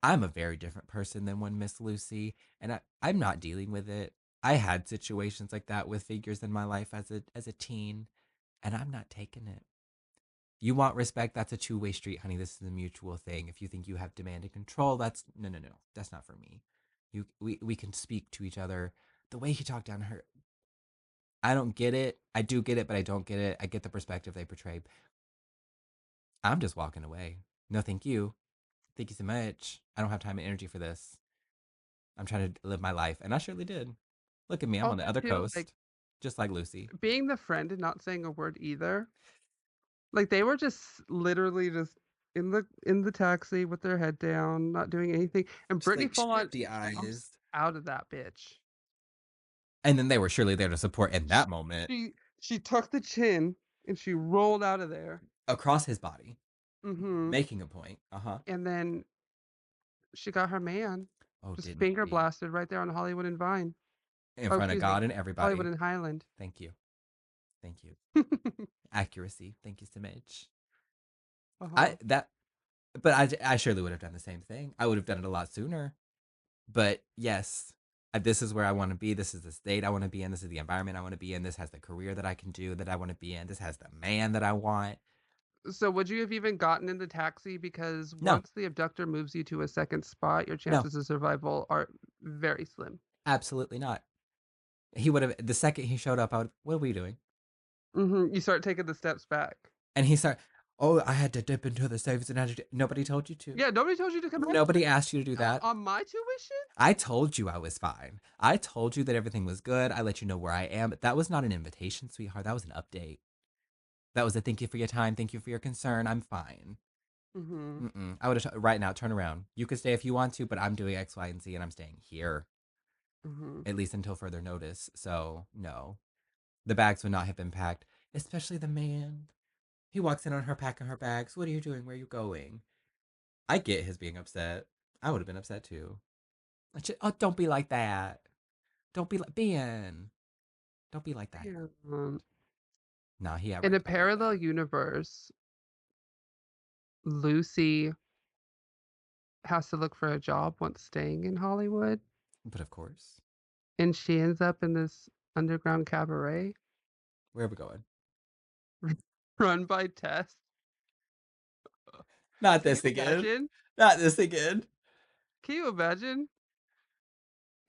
I'm a very different person than one Miss Lucy, and I'm not dealing with it. I had situations like that with figures in my life as a teen, and I'm not taking it. You want respect, that's a two-way street, honey. This is a mutual thing. If you think you have demand and control, that's no, no, no. That's not for me. We can speak to each other. The way he talked down to her, I don't get it. I do get it, but I don't get it. I get the perspective they portray. I'm just walking away. No, thank you. Thank you so much. I don't have time and energy for this. I'm trying to live my life, and I surely did. Look at me. I'm on the Also, other too, like coast, just like Lucy. being the friend and not saying a word either. Like they were just literally just in the taxi with their head down, not doing anything. And Just Brittany like full on shifty jumps eyes. out of that bitch. And then they were surely there to support in that moment She tucked the chin and she rolled out of there. across his body, Mm-hmm. making a point. Uh huh. And then she got her man Oh, just didn't finger she? blasted right there on Hollywood and Vine. In Oh, front of excuse me, God and Hollywood everybody. and Highland. Thank you. Thank you. Accuracy. Thank you so much. I Uh-huh. that, but I surely would have done the same thing. I would have done it a lot sooner. But yes, this is where I want to be. This is the state I want to be in. This is the environment I want to be in. This has the career that I can do that I want to be in. This has the man that I want. So would you have even gotten in the taxi? Because No, once the abductor moves you to a second spot, your no, chances of survival are very slim. absolutely not. He would have, the second he showed up, I would, what are we doing? You start taking the steps back. And he started, oh, I had to dip into the savings and had to, nobody told you to. Yeah, nobody told you to come back Nobody asked you to do that. on my tuition. I told you I was fine. I told you that everything was good. I let you know where I am. But that was not an invitation, sweetheart. That was an update. That was a thank you for your time. Thank you for your concern. I'm fine. Mm-hmm. Mm-mm. I would have right now turn around. You could stay if you want to, but I'm doing X, Y, and Z, and I'm staying here Mm-hmm. at least until further notice. So no, the bags would not have been packed, especially the man. He walks in on her packing her bags. What are you doing? Where are you going? I get his being upset. I would have been upset too. Oh, don't be like that. Don't be like Ben. Don't be like that. And, Nah, he had in right a to be like that. parallel universe, Lucy has to look for a job once staying in Hollywood, But of course, and she ends up in this underground cabaret where are we going? run by Tess. Not Can you this again. imagine? Not this again. Can you imagine?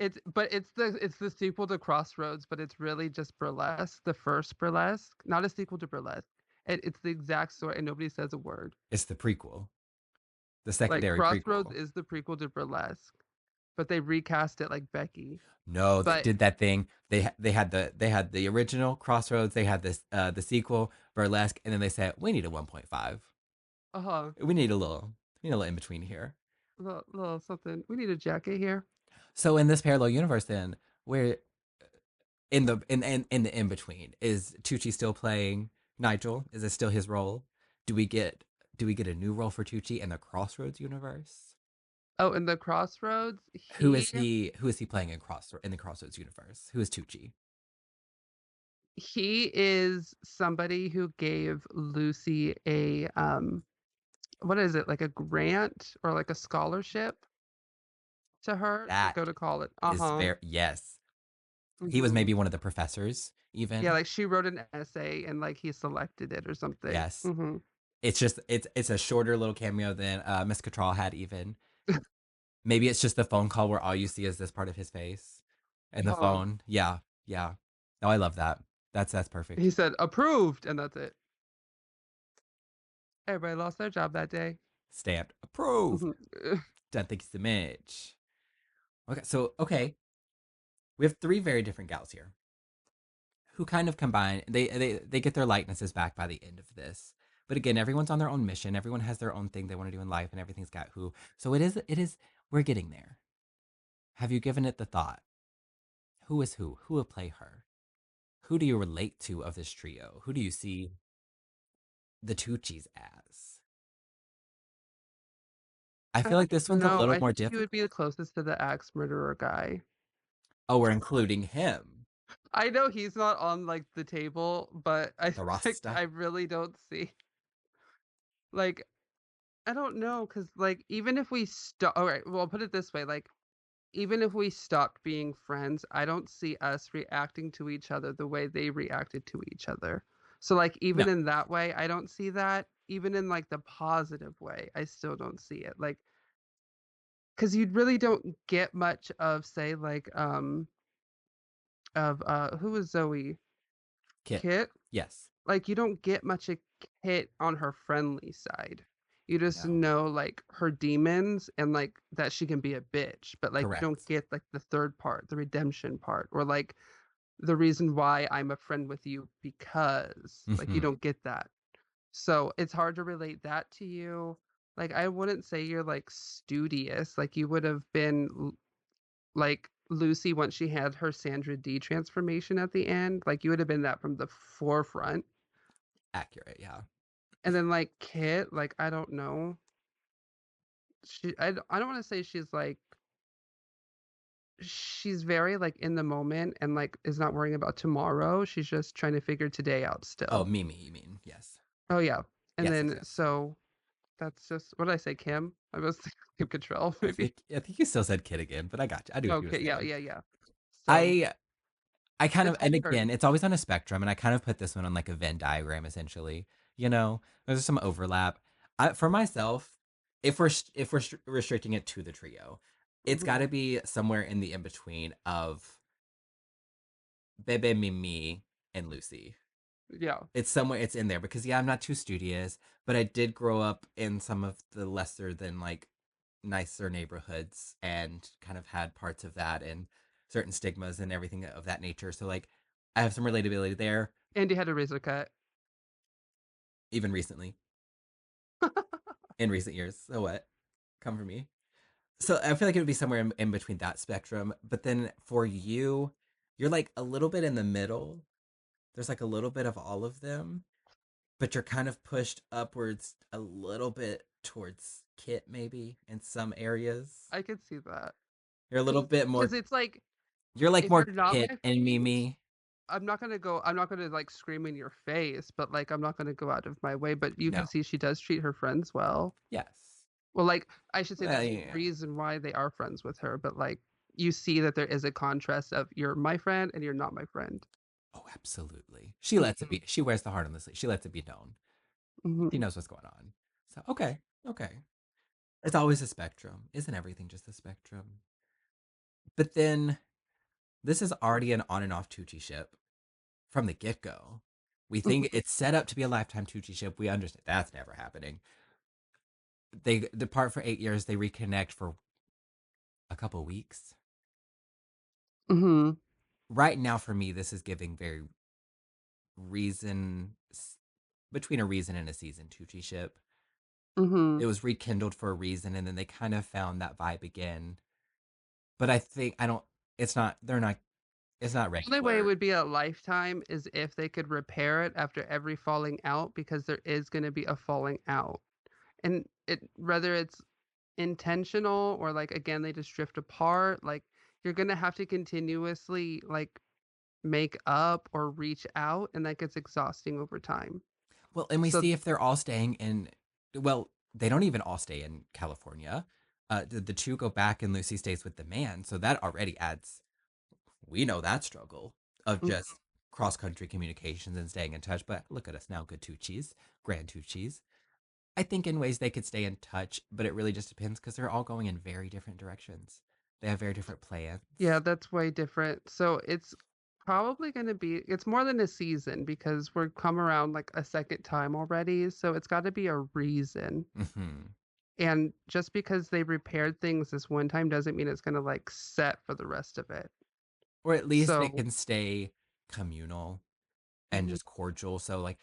It's the sequel to Crossroads, but it's really just burlesque, the first burlesque, not a sequel to burlesque. It's the exact story, and nobody says a word. It's the prequel, the Like secondary Crossroads prequel. is the prequel to burlesque, but they recast it like Becky. No, they But did that thing. They had the original Crossroads. They had this the sequel Burlesque, and then they said we need a 1.5. uh-huh, We need a little in between here. little something. We need a jacket here. So in this parallel universe, then where in the in between is Tucci still playing Nigel? Is it still his role? Do we get do we get a new role for Tucci in the Crossroads universe? Oh, in the Crossroads, Who is he? Who is he playing in the Crossroads universe? Who is Tucci? he is somebody who gave Lucy a what is it, like a grant or like a scholarship to her to That go to college. is Uh-huh. very yes. He was Mhm. maybe one of the professors, Yeah, even. like she wrote an essay and like he selected it or something. Yes. Mhm. It's just it's a shorter little cameo than Miss Cattrall had even. Maybe it's just the phone call where all you see is this part of his face and the Uh-huh. phone. Yeah, yeah. Oh, I love that. That's perfect. He said approved and that's it. Everybody lost their job that day. Stamped. Approved. Mhm. Done. Thank you so much. Okay. We have three very different gals here who kind of combine. They get their likenesses back by the end of this. But again, everyone's on their own mission. Everyone has their own thing they want to do in life, and everything's got who. So it is. We're getting there. Have you given it the thought? Who is who? Who will play her? who do you relate to of this trio? Who do you see the Tuccis as? I I feel like this don't one's a know. little I more think he would be the difficult. closest to the axe murderer guy. Oh, we're including him, I know he's not on like the table, but I the like Rasta. I really don't see like I don't know because like even if we stop, all right, well, I'll put it this way, like even if we stopped being friends, I don't see us reacting to each other the way they reacted to each other. So like No, even in that way, I don't see that. Even in like the positive way, I still don't see it. Like because you really don't get much of say like of who was Zoe Kit. Kit. Yes. Like you don't get much of Kit on her friendly side. You just No. know like her demons and like that she can be a bitch, but like you don't Correct. get like the third part, the redemption part, or like the reason why I'm a friend with you because like you Hmm. don't get that. So it's hard to relate that to you. Like I wouldn't say you're like studious, like you would have been like Lucy once she had her Sandra D transformation at the end, like you would have been that from the forefront. Accurate. Yeah. And then like Kit, like I don't know. I don't want to say she's very like in the moment and like is not worrying about tomorrow. She's just trying to figure today out Oh, still. Mimi, you mean? Yes. Oh yeah. And Yes, yes, then yes. so that's just what did I say, Kim? I was Kim Control, maybe. I think you still said kid again, but I got you. I do what you were Okay, yeah, saying. yeah, yeah. So I I kind it's of, and hard. again, it's always on a spectrum, and I kind of put this one on like a Venn diagram essentially. You know, there's some overlap. For myself, if we're restricting it to the trio, it's got Mhm. to be somewhere in the in between of Bebe Mimi and Lucy. Yeah. It's somewhere, it's in there because yeah, I'm not too studious, but I did grow up in some of the lesser than like nicer neighborhoods and kind of had parts of that and certain stigmas and everything of that nature. So like I have some relatability there, Andy had a razor cut. even recently, in recent years. So what? Come for me. So I feel like it would be somewhere in between that spectrum. But then for you, you're like a little bit in the middle. There's like a little bit of all of them, but you're kind of pushed upwards a little bit towards Kit, maybe in some areas. I could see that. You're a little bit Because more. it's like You're like if you're more not Kit my and friend, Mimi. I'm not gonna like scream in your face, but like I'm not gonna go out of my way. But you No. can see she does treat her friends well. Yes. Well, like I should say Well, that's the yeah. reason why they are friends with her, but like you see that there is a contrast of you're my friend and you're not my friend. Oh, absolutely. She lets it Hmm. be. She wears the heart on the sleeve. She lets it be known. She Hmm. knows what's going on. So okay, okay. It's always a spectrum. Isn't everything just a spectrum? But then this is already an on and off Tucci ship from the get go. We think it's set up to be a lifetime Tucci ship. We understand that's never happening. They depart for 8 years. They reconnect for a couple weeks. Hmm. Right now, for me, this is giving very reason between a reason and a season Tucci ship. Hmm. It was rekindled for a reason, and then they kind of found that vibe again. But I think I don't. It's not. They're not. It's not Only way it regular. would be a lifetime is if they could repair it after every falling out, because there is going to be a falling out. And it whether it's intentional or like again they just drift apart, like you're going to have to continuously like make up or reach out and that gets exhausting over time. Well, and we So see if they're all staying in. Well, they don't even all stay in California. The two go back, and Lucy stays with the man. So that already adds. We know that struggle of mm, just cross country communications and staying in touch. But look at us now, good Tucci's, grand Tucci's. I think in ways they could stay in touch, but it really just depends because they're all going in very different directions. They have very different plans. yeah, that's way different. So it's probably going to be it's more than a season because we're come around like a second time already, so it's got to be a reason. Hmm. And just because they repaired things this one time doesn't mean it's going to like set for the rest of it. Or at least they So can stay communal and mhm. just cordial. So, like,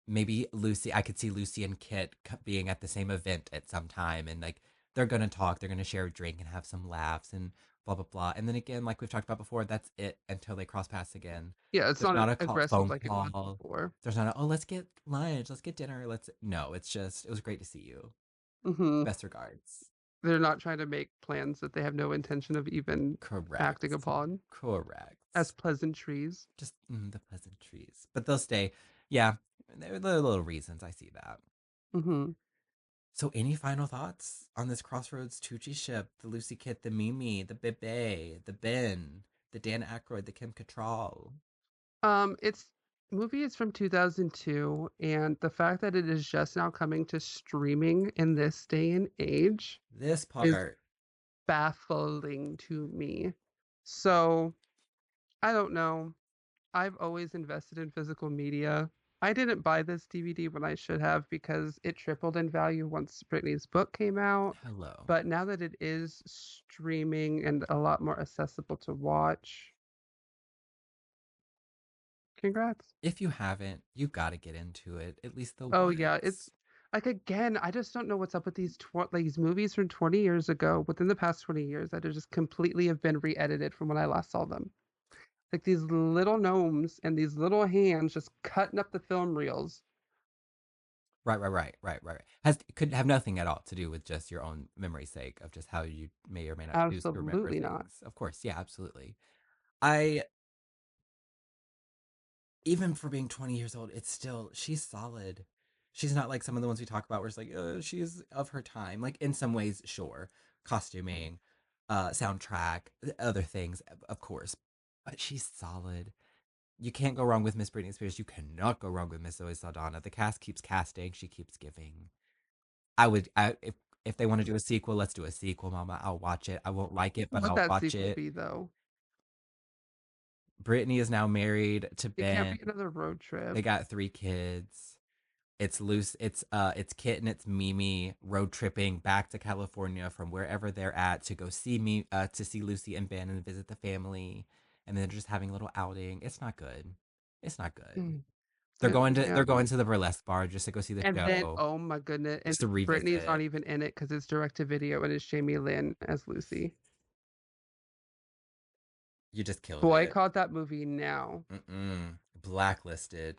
maybe Lucy, I could see Lucy and Kit being at the same event at some time and like they're gonna talk, they're gonna share a drink and have some laughs and blah blah blah. And then again, like we've talked about before, that's it until they cross paths again. Yeah, it's There's not not a aggressive phone like it was call. before. There's not a, oh, let's get lunch, let's get dinner, let's no, it's just it was great to see you. Mhm. Best regards. They're not trying to make plans that they have no intention of even acting Correct. upon as Correct. pleasantries. Just the pleasantries. But they'll stay. Yeah, they're the little reasons I see that. Mhm. So, any final thoughts on this Crossroads Tucciship, the Lucy Kit, the Mimi, the Bebe, the Ben, the Dan Aykroyd, the Kim Cattrall? It's movie is from 2002, and the fact that it is just now coming to streaming in this day and age This is part, baffling to me. So, I don't know. I've always invested in physical media. I didn't buy this DVD when I should have because it tripled in value once Britney's book came out. hello. But now that it is streaming and a lot more accessible to watch, congrats. If you haven't, you got to get into it at least the Oh yeah, it's once. like again, I just don't know what's up with these movies from 20 years ago, within the past 20 years that are just completely have been re-edited from when I last saw them. Like these little gnomes and these little hands just cutting up the film reels. Right. Has could have nothing at all to do with just your own memory's sake of just how you may or may not choose to remember Absolutely not. things. Of course, yeah, absolutely. I even for being 20 years old, it's still she's solid. She's not like some of the ones we talk about where it's like, she's of her time. Like in some ways, sure, costuming, soundtrack, other things, of course, but she's solid. You can't go wrong with Miss Britney Spears. You cannot go wrong with Miss Zoe Saldana. The cast keeps casting. She keeps giving. If they want to do a sequel, let's do a sequel, Mama. I'll watch it. I won't like it, but What I'll that watch sequel it. be though? Brittany is now married to It can't Ben. be another road trip. They got 3 kids. It's loose. It's Kit and it's Mimi road tripping back to California from wherever they're at to go see me to see Lucy and Ben and visit the family, and then just having a little outing. It's not good. It's not good. Mm, They're yeah. going to the burlesque bar just to go see the And then, show, oh my goodness, and just to Britney's not revisit. even in it because it's direct to video and it's Jamie Lynn as Lucy. You just killed it. Boycott that movie now. Mm-mm. Blacklisted.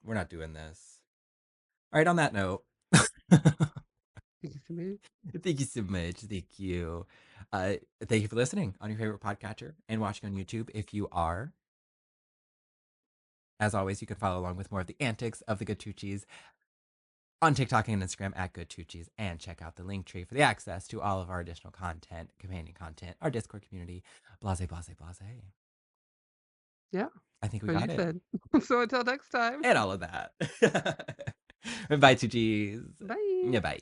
We're not doing this. All right. On that note, Excuse me. thank you so much. Thank you. Uh, thank you for listening on your favorite podcatcher and watching on YouTube. If you are, as always, you can follow along with more of the antics of the Good Tuccis on TikTok and Instagram at Good Tuccis, and check out the Linktree for the access to all of our additional content, companion content, our Discord community, blase, blase, blase. Yeah, I think we as you got it. said. So until next time. And all of that. Bye, Tuccis. Bye. Yeah, bye.